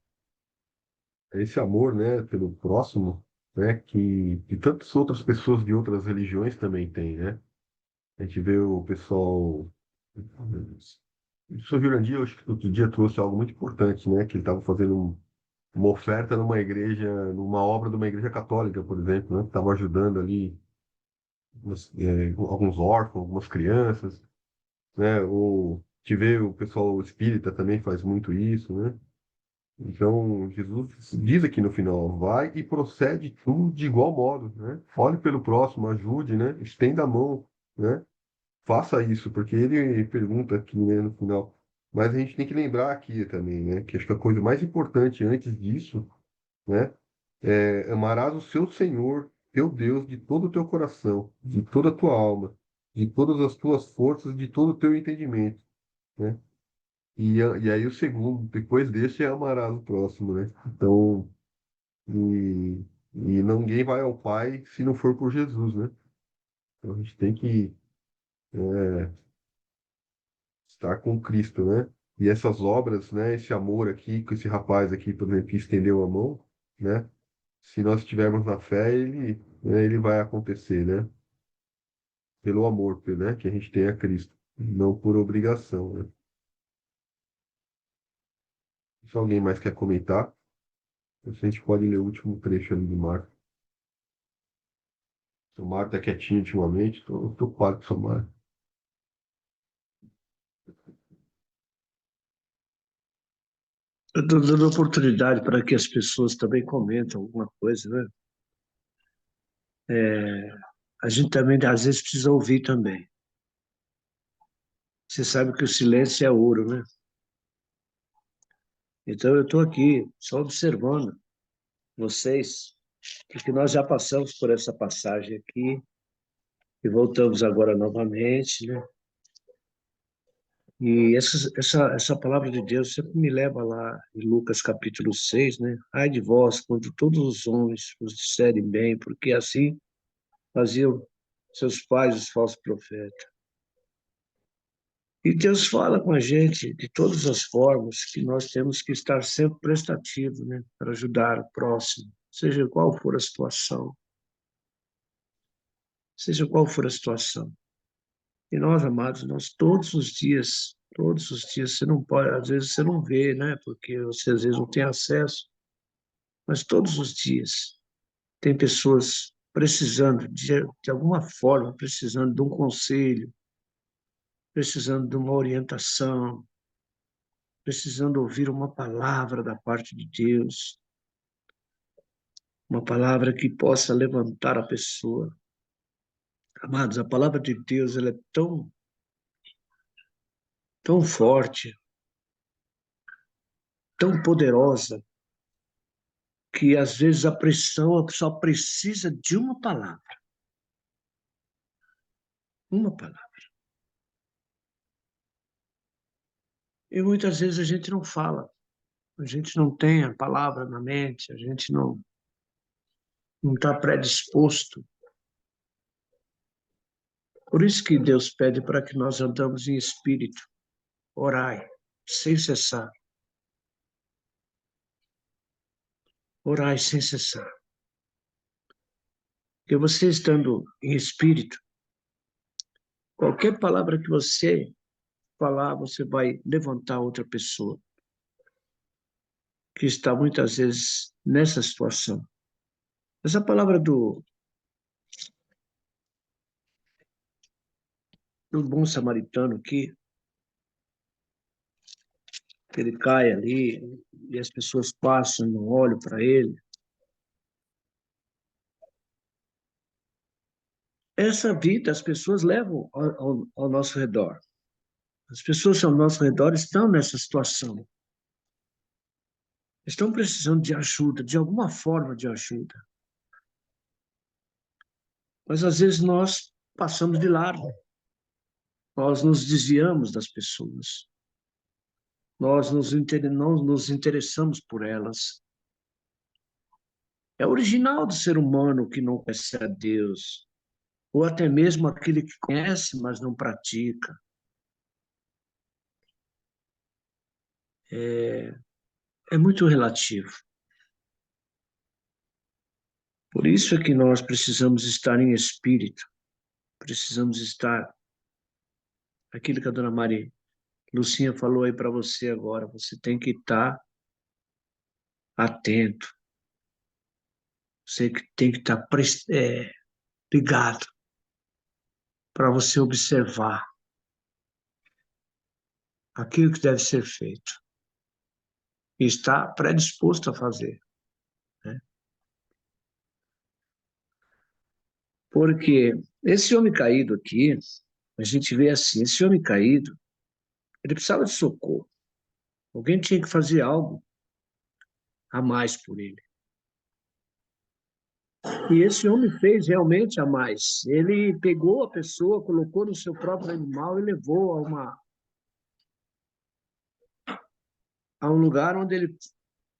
esse amor, né, pelo próximo, né, que tantas outras pessoas de outras religiões também têm, né? A gente vê o pessoal. O senhor Jurandir, eu acho que outro dia trouxe algo muito importante, né? Que ele estava fazendo uma oferta numa igreja, numa obra de uma igreja católica, por exemplo, né? Que estava ajudando ali alguns órfãos, algumas crianças, né? Ou te vê o pessoal espírita também faz muito isso, né? Então, Jesus diz aqui no final, vai e procede tudo de igual modo, né? Olhe pelo próximo, ajude, né? Estenda a mão, né? Faça isso, porque ele pergunta aqui, né, no final. Mas a gente tem que lembrar aqui também, né, que acho que a coisa mais importante antes disso, né, é amarás o seu Senhor, teu Deus, de todo o teu coração, de toda a tua alma, de todas as tuas forças, de todo o teu entendimento, né? E aí o segundo, depois desse, é amarás o próximo, né? Então, e ninguém vai ao Pai se não for por Jesus, né? Então a gente tem que estar com Cristo, né? E essas obras, né? Esse amor aqui, com esse rapaz aqui, por exemplo, que estendeu a mão, né? Se nós estivermos na fé, ele vai acontecer, né? Pelo amor, né? Que a gente tem a Cristo, não por obrigação, né? Se alguém mais quer comentar, a gente pode ler o último trecho ali do Marco. O Marco tá quietinho ultimamente, tô ocupado com o Marco. Eu estou dando oportunidade para que as pessoas também comentem alguma coisa, né? A gente também, às vezes, precisa ouvir também. Você sabe que o silêncio é ouro, né? Então, eu estou aqui só observando vocês, porque nós já passamos por essa passagem aqui e voltamos agora novamente, né? E essa palavra de Deus sempre me leva lá em Lucas capítulo 6, né? Ai de vós, quando todos os homens vos disserem bem, porque assim faziam seus pais, os falsos profetas. E Deus fala com a gente de todas as formas que nós temos que estar sempre prestativos, né? Para ajudar o próximo, seja qual for a situação. Seja qual for a situação. E nós, amados, nós todos os dias, você não pode, às vezes você não vê, né? Porque você às vezes não tem acesso, mas todos os dias tem pessoas precisando, de alguma forma, precisando de um conselho, precisando de uma orientação, precisando ouvir uma palavra da parte de Deus, uma palavra que possa levantar a pessoa. Amados, a palavra de Deus, ela é tão forte, tão poderosa, que às vezes a pressão só precisa de uma palavra. Uma palavra. E muitas vezes a gente não fala, a gente não tem a palavra na mente, a gente não está predisposto. Por isso que Deus pede para que nós andamos em espírito, orai, sem cessar. Orai sem cessar. Porque você estando em espírito, qualquer palavra que você falar, você vai levantar outra pessoa que está muitas vezes nessa situação. Essa palavra do bom samaritano aqui, que ele cai ali e as pessoas passam, não olham para ele. Essa vida as pessoas levam ao nosso redor. As pessoas ao nosso redor estão nessa situação. Estão precisando de ajuda, de alguma forma de ajuda. Mas às vezes nós passamos de lado. Nós nos desviamos das pessoas. Nós não nos interessamos por elas. É original do ser humano que não conhece a Deus, ou até mesmo aquele que conhece, mas não pratica. É muito relativo. Por isso é que nós precisamos estar em espírito, precisamos estar, aquilo que a dona Maria Lucinha falou aí para você agora, você tem que estar atento, você tem que estar ligado para você observar aquilo que deve ser feito e estar predisposto a fazer, né? Porque esse homem caído aqui, a gente vê assim, esse homem caído, ele precisava de socorro. Alguém tinha que fazer algo a mais por ele. E esse homem fez realmente a mais. Ele pegou a pessoa, colocou no seu próprio animal e levou a um lugar onde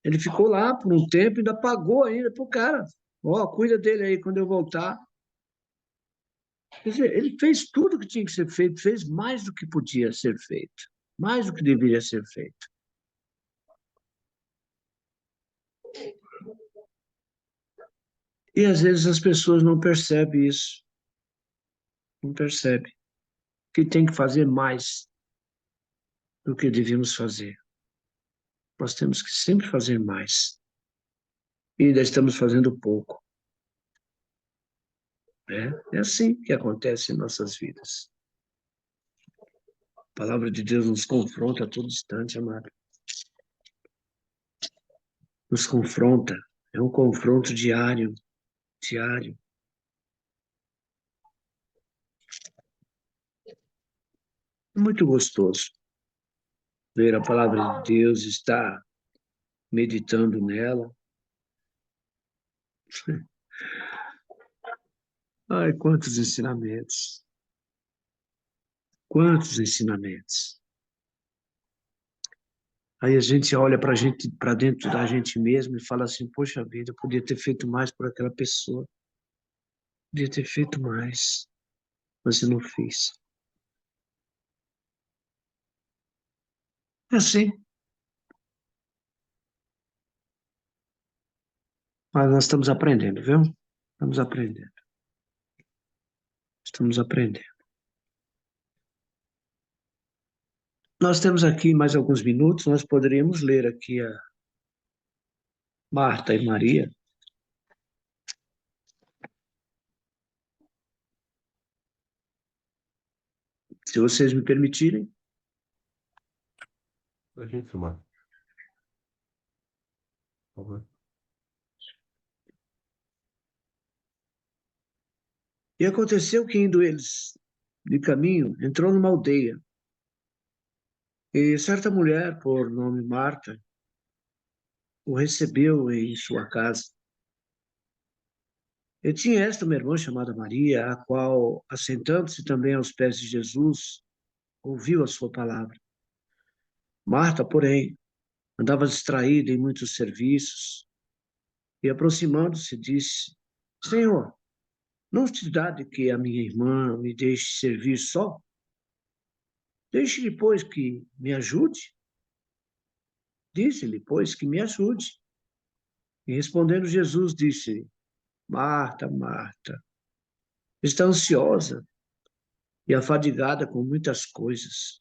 ele ficou lá por um tempo e ainda pagou ainda pro cara. Ó, cuida dele aí quando eu voltar. Quer dizer, ele fez tudo que tinha que ser feito, fez mais do que podia ser feito, mais do que deveria ser feito. E às vezes as pessoas não percebem isso, não percebem que tem que fazer mais do que devíamos fazer. Nós temos que sempre fazer mais. E ainda estamos fazendo pouco. Né? É assim que acontece em nossas vidas. A palavra de Deus nos confronta a todo instante, amado. Nos confronta. É um confronto diário, diário. É muito gostoso ver a palavra de Deus, estar meditando nela. Ai, quantos ensinamentos. Quantos ensinamentos. Aí a gente olha para dentro da gente mesmo e fala assim, poxa vida, eu podia ter feito mais por aquela pessoa. Podia ter feito mais, mas eu não fiz. É assim. Mas nós estamos aprendendo, viu? Estamos aprendendo. Estamos aprendendo. Nós temos aqui mais alguns minutos, nós poderíamos ler aqui a Marta e Maria. Se vocês me permitirem. A gente filmar. Por favor. E aconteceu que, indo eles de caminho, entrou numa aldeia. E certa mulher, por nome Marta, o recebeu em sua casa. E tinha esta uma irmã chamada Maria, a qual, assentando-se também aos pés de Jesus, ouviu a sua palavra. Marta, porém, andava distraída em muitos serviços e, aproximando-se, disse: Senhor, não te dá de que a minha irmã me deixe servir só? Deixe-lhe, pois, que me ajude. Disse-lhe, pois, que me ajude. E respondendo Jesus, disse: Marta, Marta, está ansiosa e afadigada com muitas coisas,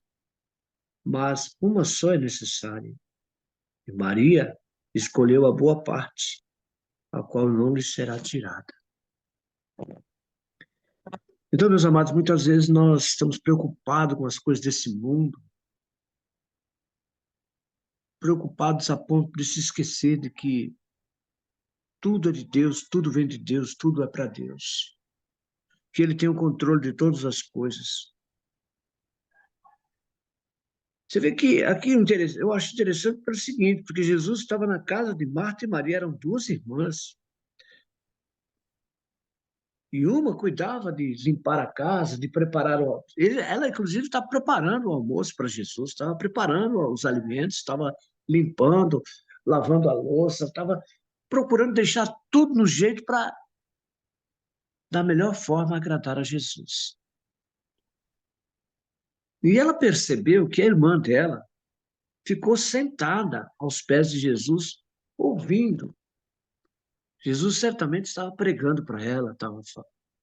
mas uma só é necessária. E Maria escolheu a boa parte, a qual não lhe será tirada. Então, meus amados, muitas vezes nós estamos preocupados com as coisas desse mundo, preocupados a ponto de se esquecer de que tudo é de Deus, tudo vem de Deus, tudo é para Deus. Que Ele tem o controle de todas as coisas. Você vê que aqui eu acho interessante pelo seguinte, porque Jesus estava na casa de Marta e Maria, eram duas irmãs. E uma cuidava de limpar a casa, de preparar o... Ela, inclusive, estava preparando o almoço para Jesus, estava preparando os alimentos, estava limpando, lavando a louça, estava procurando deixar tudo no jeito para, da melhor forma, agradar a Jesus. E ela percebeu que a irmã dela ficou sentada aos pés de Jesus, ouvindo. Jesus certamente estava pregando para ela, estava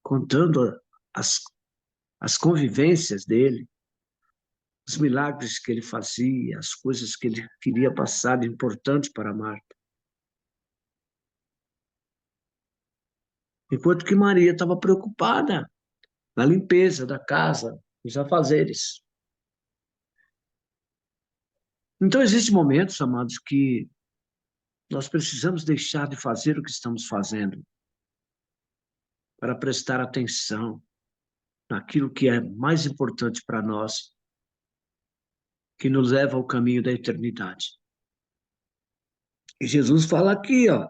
contando as convivências dele, os milagres que ele fazia, as coisas que ele queria passar de importantes para Marta. Enquanto que Maria estava preocupada na limpeza da casa, nos afazeres. Então, existem momentos, amados, que nós precisamos deixar de fazer o que estamos fazendo para prestar atenção naquilo que é mais importante para nós, que nos leva ao caminho da eternidade. E Jesus fala aqui, ó,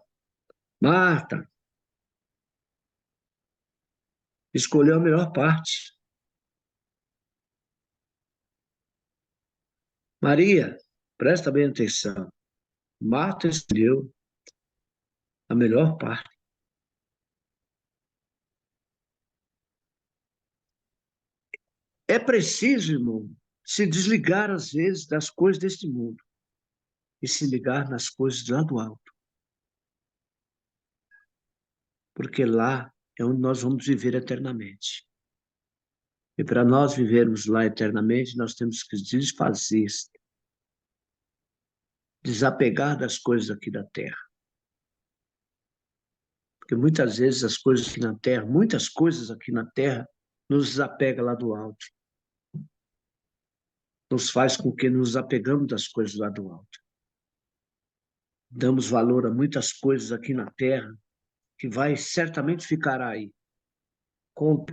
Marta, escolheu a melhor parte. Maria, presta bem atenção. Marta escolheu a melhor parte. É preciso, irmão, se desligar às vezes das coisas deste mundo e se ligar nas coisas lá do alto. Porque lá é onde nós vamos viver eternamente. E para nós vivermos lá eternamente, nós temos que desfazer, desapegar das coisas aqui da terra. Porque muitas vezes as coisas aqui na terra, muitas coisas aqui na terra, nos desapega lá do alto. Nos faz com que nos apegamos das coisas lá do alto. Damos valor a muitas coisas aqui na terra que vai certamente ficar aí.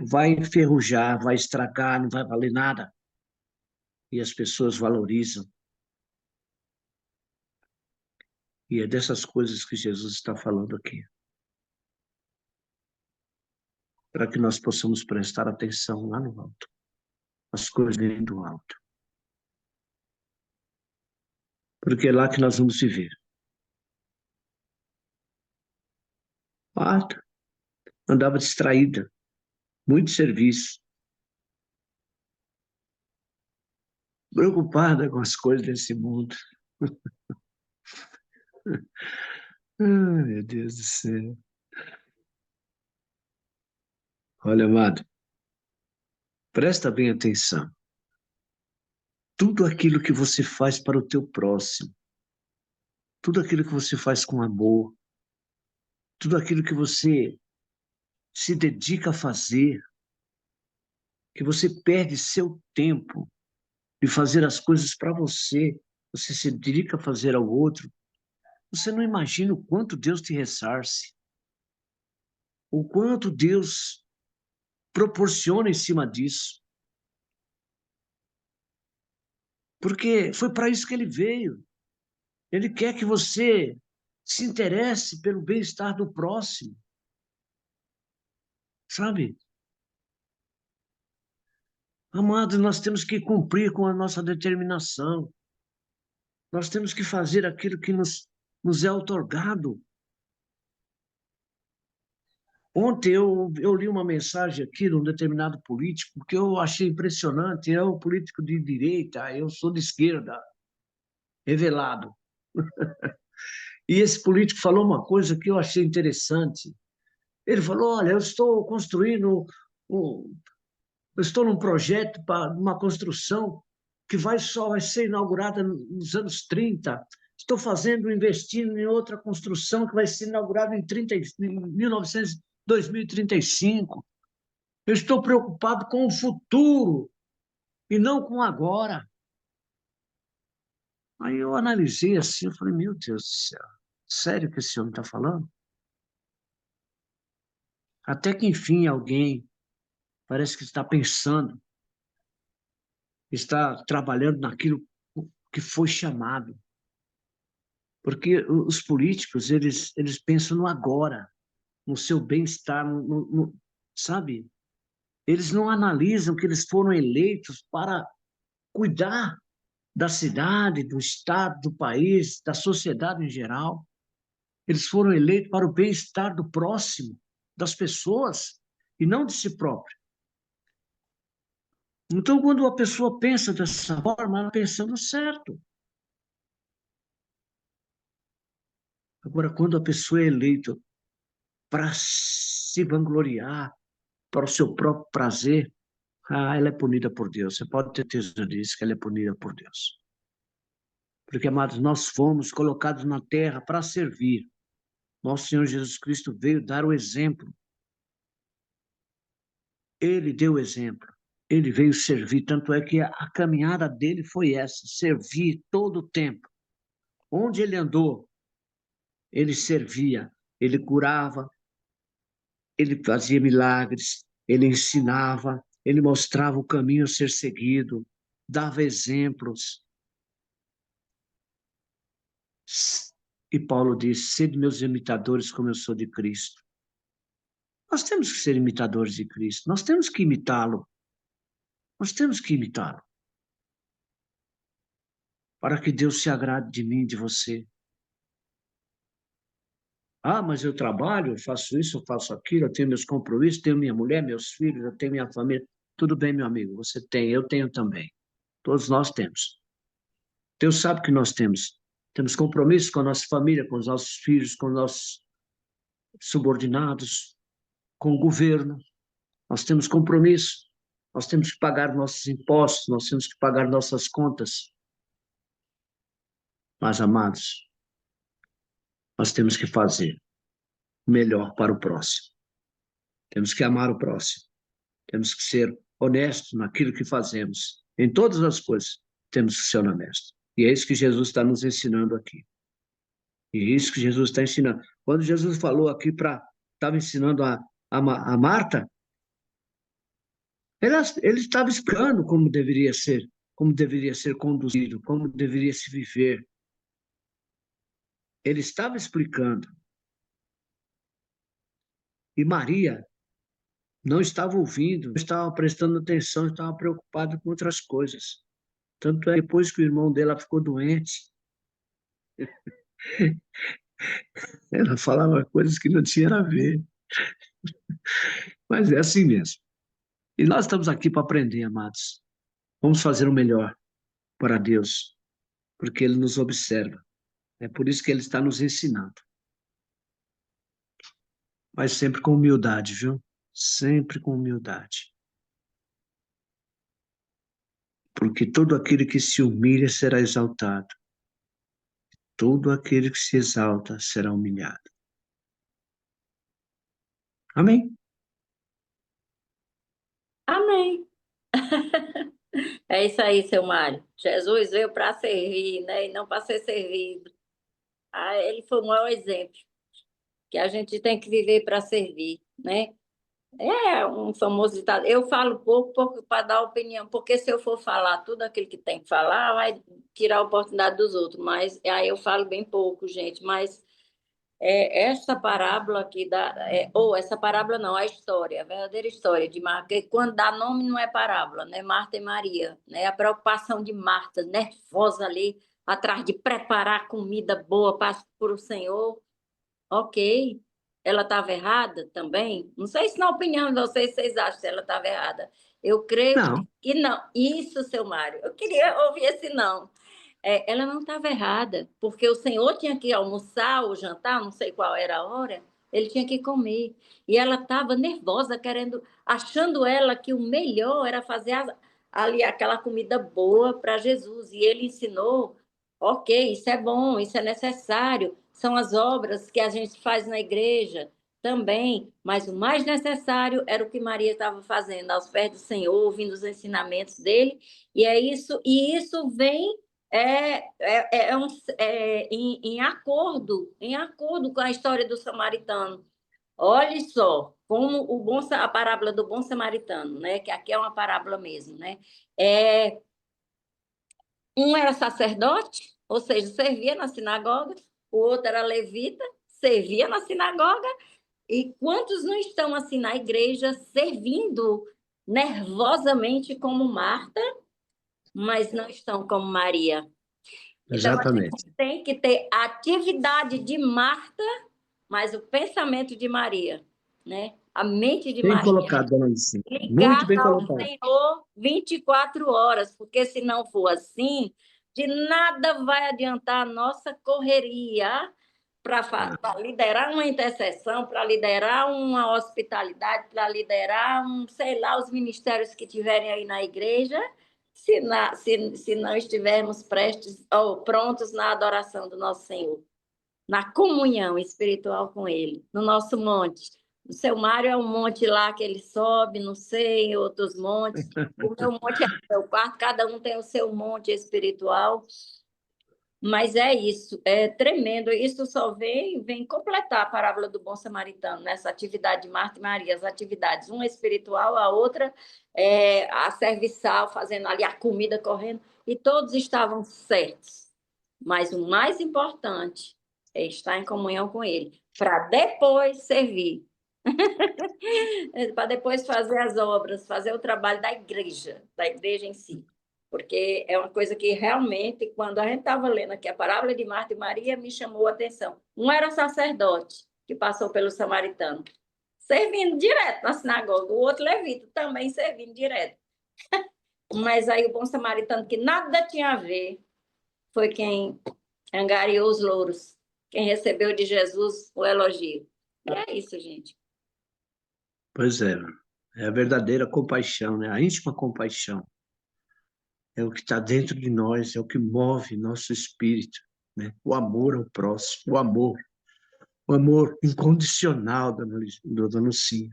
Vai enferrujar, vai estragar, não vai valer nada. E as pessoas valorizam. E é dessas coisas que Jesus está falando aqui. Para que nós possamos prestar atenção lá no alto. As coisas vêm do alto. Porque é lá que nós vamos viver. Marta andava distraída. Muito serviço. Preocupada com as coisas desse mundo. Ai, meu Deus do céu. Olha, amado, presta bem atenção. Tudo aquilo que você faz para o teu próximo, tudo aquilo que você faz com amor, tudo aquilo que você se dedica a fazer, que você perde seu tempo de fazer as coisas para você, você se dedica a fazer ao outro, você não imagina o quanto Deus te ressarce, o quanto Deus proporciona em cima disso. Porque foi para isso que ele veio. Ele quer que você se interesse pelo bem-estar do próximo. Sabe? Amados, nós temos que cumprir com a nossa determinação. Nós temos que fazer aquilo que nos é outorgado. Ontem eu li uma mensagem aqui de um determinado político que eu achei impressionante. É um político de direita, eu sou de esquerda, revelado. E esse político falou uma coisa que eu achei interessante. Ele falou, olha, eu estou construindo, eu estou num projeto para uma construção que só vai ser inaugurada nos anos 30. Estou investindo em outra construção que vai ser inaugurada em 2035. Eu estou preocupado com o futuro e não com agora. Aí eu analisei assim, eu falei, meu Deus do céu, sério que esse homem está falando? Até que, enfim, alguém parece que está pensando, está trabalhando naquilo que foi chamado. Porque os políticos, eles pensam no agora, no seu bem-estar, sabe? Eles não analisam que eles foram eleitos para cuidar da cidade, do estado, do país, da sociedade em geral. Eles foram eleitos para o bem-estar do próximo, das pessoas, e não de si próprio. Então, quando a pessoa pensa dessa forma, ela está pensando certo. Agora, quando a pessoa é eleita para se vangloriar, para o seu próprio prazer, ela é punida por Deus. Você pode ter certeza disso, que ela é punida por Deus. Porque, amados, nós fomos colocados na terra para servir. Nosso Senhor Jesus Cristo veio dar o exemplo. Ele deu o exemplo. Ele veio servir, tanto é que a caminhada dele foi essa, servir todo o tempo. Onde ele andou, ele servia, ele curava, ele fazia milagres, ele ensinava, ele mostrava o caminho a ser seguido, dava exemplos. E Paulo diz: sede meus imitadores como eu sou de Cristo. Nós temos que ser imitadores de Cristo, nós temos que imitá-lo, nós temos que imitá-lo, para que Deus se agrade de mim, de você. Ah, mas eu trabalho, eu faço isso, eu faço aquilo, eu tenho meus compromissos, tenho minha mulher, meus filhos, eu tenho minha família. Tudo bem, meu amigo, você tem, eu tenho também. Todos nós temos. Deus sabe que nós temos. Temos compromissos com a nossa família, com os nossos filhos, com os nossos subordinados, com o governo. Nós temos compromisso. Nós temos que pagar nossos impostos, nós temos que pagar nossas contas. Mas, amados, nós temos que fazer o melhor para o próximo. Temos que amar o próximo. Temos que ser honestos naquilo que fazemos. Em todas as coisas, temos que ser honestos. E é isso que Jesus está nos ensinando aqui. E é isso que Jesus está ensinando. Quando Jesus falou aqui estava ensinando a Marta, ele estava explicando como deveria ser conduzido, como deveria se viver. Ele estava explicando. E Maria não estava ouvindo, não estava prestando atenção, estava preocupada com outras coisas. Tanto é que depois que o irmão dela ficou doente, ela falava coisas que não tinham a ver. Mas é assim mesmo. E nós estamos aqui para aprender, amados. Vamos fazer o melhor para Deus, porque Ele nos observa. É por isso que Ele está nos ensinando. Mas sempre com humildade, viu? Sempre com humildade. Porque todo aquele que se humilha será exaltado. Todo aquele que se exalta será humilhado. Amém? Amém. É isso aí, seu Mário. Jesus veio para servir, né? E não para ser servido. Ele foi o maior exemplo que a gente tem que viver para servir, né? É um famoso ditado. Eu falo pouco para dar opinião, porque se eu for falar tudo aquilo que tem que falar, vai tirar a oportunidade dos outros. Mas aí eu falo bem pouco, gente. Mas essa parábola aqui ou essa parábola não, a história, a verdadeira história de Marta, porque quando dá nome não é parábola, né? Marta e Maria, né? A preocupação de Marta, nervosa ali, atrás de preparar comida boa para o Senhor. Ok, ela estava errada também? Não sei se na opinião de vocês, vocês acham que ela estava errada. Eu creio Não. que não. Isso, seu Mário, eu queria ouvir esse não. Ela não estava errada, porque o Senhor tinha que almoçar ou jantar, não sei qual era a hora, ele tinha que comer. E ela estava nervosa, achando ela que o melhor era fazer ali aquela comida boa para Jesus. E ele ensinou, ok, isso é bom, isso é necessário, são as obras que a gente faz na igreja também, mas o mais necessário era o que Maria estava fazendo, aos pés do Senhor, ouvindo os ensinamentos dele, e isso vem em acordo com a história do samaritano. Olhe só, como a parábola do bom samaritano, né? Que aqui é uma parábola mesmo, né? Um era sacerdote, ou seja, servia na sinagoga, o outro era levita, servia na sinagoga, E quantos não estão assim na igreja servindo nervosamente como Marta, mas não estão como Maria? Então, a Exatamente. gente tem que ter a atividade de Marta, mas o pensamento de Maria, né? A mente de Bem Maria. colocado, dona Alice. Muito Ligada bem ao colocado. Senhor 24 horas, porque se não for assim, de nada vai adiantar a nossa correria para liderar uma intercessão, para liderar uma hospitalidade, para liderar sei lá, os ministérios que tiverem aí na igreja, se não estivermos prestes ou prontos na adoração do nosso Senhor, na comunhão espiritual com Ele, no nosso monte. O seu Mário é um monte lá que ele sobe, não sei, outros montes. O meu monte é o meu quarto, cada um tem o seu monte espiritual. Mas é isso, é tremendo. Isso só vem completar a parábola do bom samaritano, nessa atividade de Marta e Maria, as atividades, uma espiritual, a outra a serviçal, fazendo ali a comida correndo, e todos estavam certos. Mas o mais importante é estar em comunhão com ele, para depois servir, para depois fazer as obras, fazer o trabalho da igreja em si. Porque é uma coisa que realmente, quando a gente estava lendo aqui a parábola de Marta e Maria, me chamou a atenção. Um era sacerdote, que passou pelo samaritano, servindo direto na sinagoga, o outro levita, também servindo direto. Mas aí o bom samaritano, que nada tinha a ver, foi quem angariou os louros, quem recebeu de Jesus o elogio. E é isso, gente. Pois é a verdadeira compaixão, né? A íntima compaixão. É o que está dentro de nós, é o que move nosso espírito, né? O amor ao próximo, o amor incondicional da Lucia.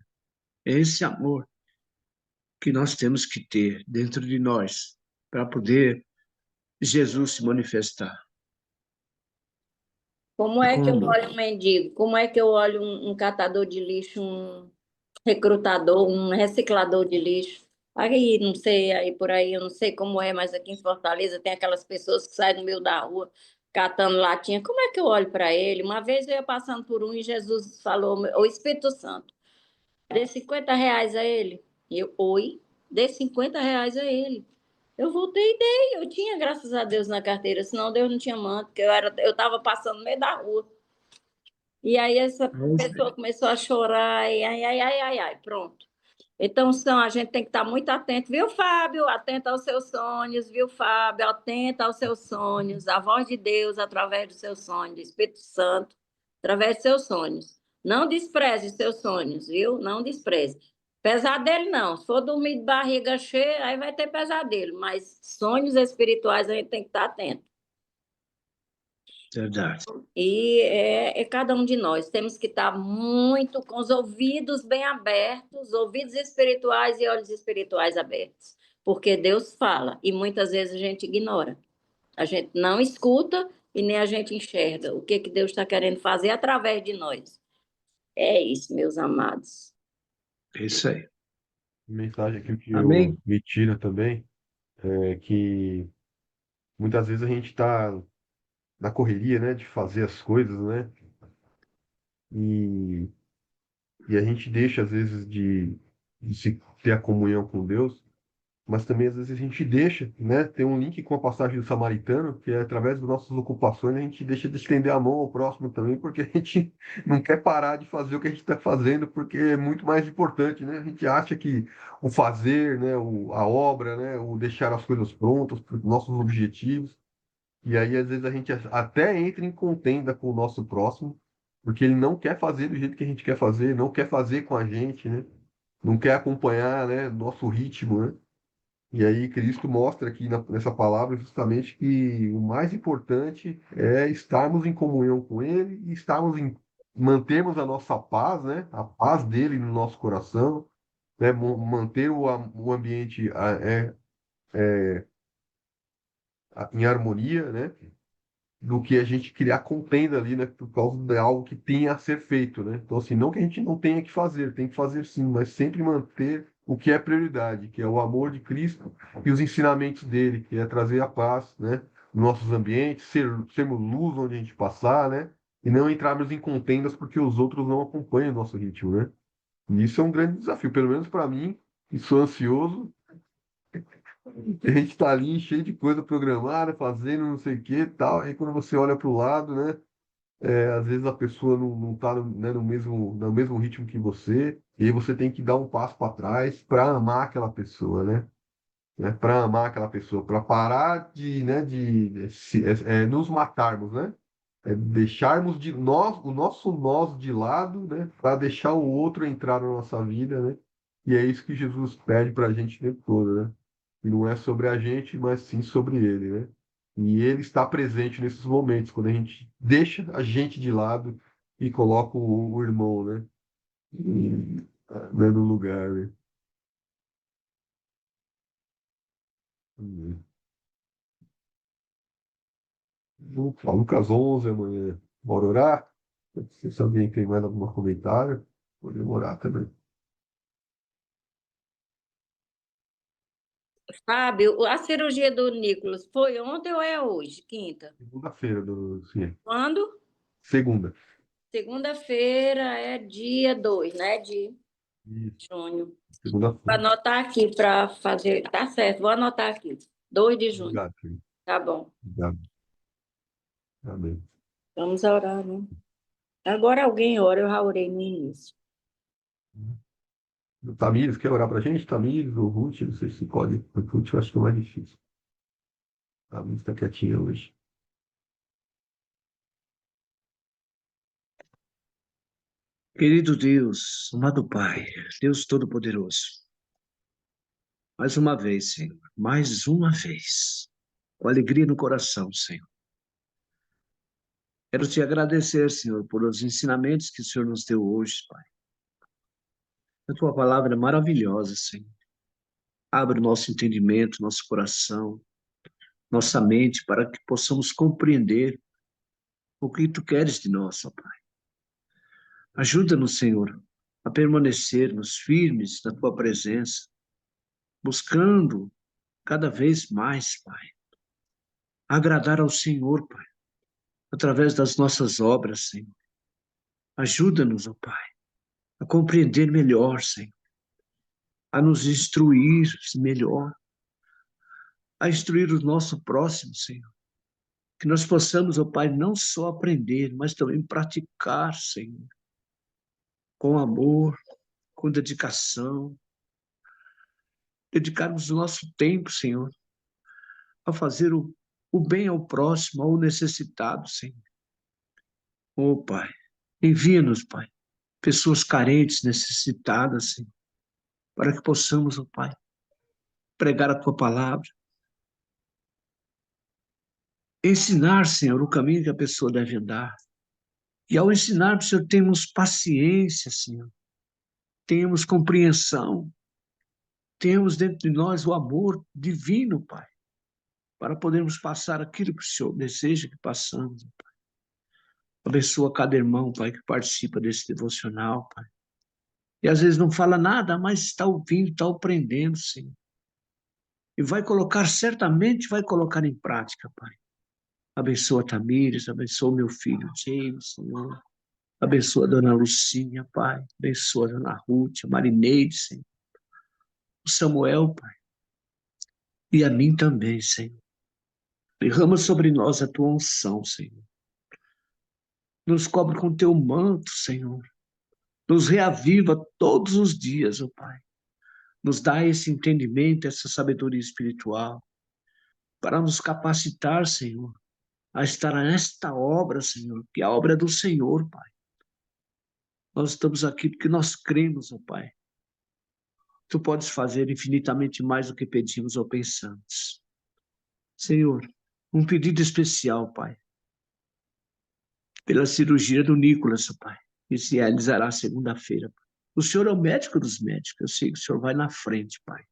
É esse amor que nós temos que ter dentro de nós para poder Jesus se manifestar. Como É é com que eu amor. olho um mendigo? Como é que eu olho um catador de lixo, um recrutador, um reciclador de lixo? Aí, não sei, aí por aí, eu não sei como é, mas aqui em Fortaleza tem aquelas pessoas que saem no meio da rua catando latinha. Como é que eu olho para ele? Uma vez eu ia passando por um e Jesus falou, o Espírito Santo, dê R$ 50 a ele. E eu, oi? Dê R$ 50 a ele. Eu voltei e dei. Eu tinha, graças a Deus, na carteira, senão Deus não tinha manto, porque eu estava passando no meio da rua. E aí essa pessoa começou a chorar, e ai, pronto. Então, a gente tem que estar muito atento, viu, Fábio? Atento aos seus sonhos, viu, Fábio? Atento aos seus sonhos, a voz de Deus através dos seus sonhos, Espírito Santo, através dos seus sonhos. Não despreze os seus sonhos, viu? Não despreze. Pesadelo não. Se for dormir de barriga cheia, aí vai ter pesadelo, mas sonhos espirituais a gente tem que estar atento. Verdade. E é cada um de nós. Temos que estar muito com os ouvidos bem abertos, ouvidos espirituais e olhos espirituais abertos. Porque Deus fala e muitas vezes a gente ignora. A gente não escuta e nem a gente enxerga o que Deus está querendo fazer através de nós. É isso, meus amados. É isso aí. A mensagem aqui que Amém? me tira também é que muitas vezes a gente está na correria, né, de fazer as coisas, né, e, e a gente deixa às vezes de se ter a comunhão com Deus, mas também às vezes a gente deixa, né, tem um link com a passagem do Samaritano, que é através das nossas ocupações a gente deixa de estender a mão ao próximo também, porque a gente não quer parar de fazer o que a gente está fazendo, porque é muito mais importante, né? A gente acha que o fazer, né, a obra, né, o deixar as coisas prontas para os nossos objetivos, e aí às vezes a gente até entra em contenda com o nosso próximo, porque ele não quer fazer do jeito que a gente quer fazer, não quer fazer com a gente, né? Não quer acompanhar, né, nosso ritmo, né? E aí Cristo mostra aqui nessa palavra justamente que o mais importante é estarmos em comunhão com Ele e mantermos a nossa paz, né? A paz dele no nosso coração, né? Manter o ambiente em harmonia, né? Do que a gente criar contenda ali, né? Por causa de algo que tenha a ser feito, né? Então, assim, não que a gente não tenha que fazer, tem que fazer sim, mas sempre manter o que é prioridade, que é o amor de Cristo e os ensinamentos dele, que é trazer a paz, né? Nos nossos ambientes, sermos luz onde a gente passar, né? e não entrarmos em contendas porque os outros não acompanham o nosso ritmo, né? E isso é um grande desafio, pelo menos para mim, que sou ansioso. A gente está ali cheio de coisa programada, fazendo não sei o que e tal. Aí quando você olha para o lado, né? Às vezes a pessoa não está né, no mesmo ritmo que você, e aí você tem que dar um passo para trás para amar aquela pessoa, né? Para amar aquela pessoa, para parar de nos matarmos, né? Deixarmos de nós, o nosso nós de lado, né? Para deixar o outro entrar na nossa vida, né? E é isso que Jesus pede para a gente o tempo todo, né? E não é sobre a gente, mas sim sobre ele, né? E ele está presente nesses momentos, quando a gente deixa a gente de lado e coloca o irmão, né? No lugar, né? Opa, Lucas 11 amanhã. Bora orar? Não sei se alguém tem mais algum comentário. Podemos orar também. Fábio, a cirurgia do Nicolas foi ontem ou é hoje? Quinta? Segunda-feira, sim. Quando? Segunda. Segunda-feira é dia 2, né? De Isso, junho. Vou segunda-feira. anotar aqui para fazer. Tá certo, vou anotar aqui. 2 de junho. Obrigado, querido. Tá bom. Obrigado. Amém. Vamos orar, né? Agora alguém ora, eu já orei no início. O Tamires, quer orar pra gente? Tamires ou Ruth? Não sei se pode. O Ruth eu acho que é mais difícil. A Tamires está quietinha hoje. Querido Deus, amado Pai, Deus Todo-Poderoso, mais uma vez, Senhor, mais uma vez, com alegria no coração, Senhor. Quero te agradecer, Senhor, por os ensinamentos que o Senhor nos deu hoje, Pai. A tua palavra é maravilhosa, Senhor. Abre o nosso entendimento, nosso coração, nossa mente, para que possamos compreender o que tu queres de nós, ó Pai. Ajuda-nos, Senhor, a permanecermos firmes na tua presença, buscando cada vez mais, Pai, agradar ao Senhor, Pai, através das nossas obras, Senhor. Ajuda-nos, ó Pai, a compreender melhor, Senhor, a nos instruir melhor, a instruir o nosso próximo, Senhor. Que nós possamos, ó Pai, não só aprender, mas também praticar, Senhor, com amor, com dedicação, dedicarmos o nosso tempo, Senhor, a fazer o bem ao próximo, ao necessitado, Senhor. Ó Pai, envia-nos, Pai, pessoas carentes, necessitadas, Senhor, para que possamos, ó Pai, pregar a tua palavra, ensinar, Senhor, o caminho que a pessoa deve andar. E ao ensinar, Senhor, temos paciência, Senhor, temos compreensão, temos dentro de nós o amor divino, Pai, para podermos passar aquilo que o Senhor deseja que passamos, Pai. Abençoa cada irmão, Pai, que participa desse devocional, Pai. E às vezes não fala nada, mas está ouvindo, está aprendendo, Senhor. E vai colocar, certamente vai colocar em prática, Pai. Abençoa a Tamires, abençoa o meu filho James, Senhor. Abençoa a dona Lucinha, Pai. Abençoa a dona Ruth, a Marineide, Senhor. O Samuel, Pai. E a mim também, Senhor. Derrama sobre nós a tua unção, Senhor. Nos cobre com teu manto, Senhor. Nos reaviva todos os dias, ó Pai. Nos dá esse entendimento, essa sabedoria espiritual, para nos capacitar, Senhor, a estar nesta obra, Senhor, que é a obra do Senhor, Pai. Nós estamos aqui porque nós cremos, ó Pai. Tu podes fazer infinitamente mais do que pedimos ou pensamos. Senhor, um pedido especial, Pai, pela cirurgia do Nicolas, ó Pai, que se realizará segunda-feira. O Senhor é o médico dos médicos. Eu sei que o Senhor vai na frente, Pai.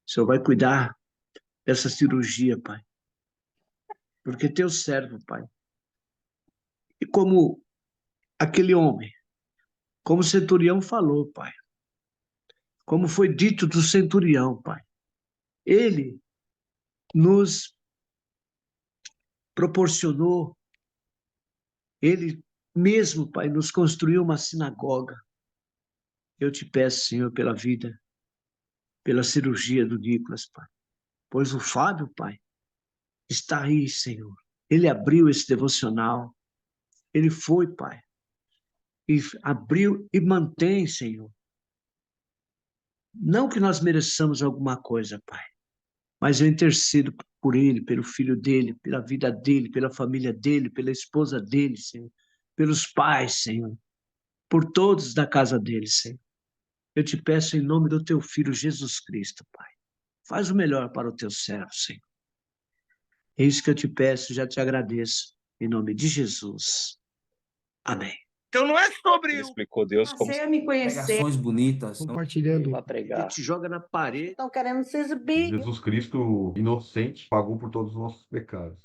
O Senhor vai cuidar dessa cirurgia, Pai. Porque teu servo, Pai. E como aquele homem, como o centurião falou, Pai. Como foi dito do centurião, Pai. Ele nos proporcionou Ele mesmo, Pai, nos construiu uma sinagoga. Eu te peço, Senhor, pela vida, pela cirurgia do Nicolas, Pai. Pois o Fábio, Pai, está aí, Senhor. Ele abriu esse devocional. Ele foi, Pai, e abriu e mantém, Senhor. Não que nós mereçamos alguma coisa, Pai, mas eu intercedo por ele, pelo filho dele, pela vida dele, pela família dele, pela esposa dele, Senhor, pelos pais, Senhor, por todos da casa dele, Senhor. Eu te peço em nome do teu filho Jesus Cristo, Pai. Faz o melhor para o teu servo, Senhor. É isso que eu te peço, já te agradeço, em nome de Jesus. Amém. Então não é sobre Ele explicou Deus como Passei a me conhecer. Pregações bonitas. Compartilhando. para Ele pregar. te joga na parede. Estão querendo se exibir. Jesus Cristo, inocente, pagou por todos os nossos pecados.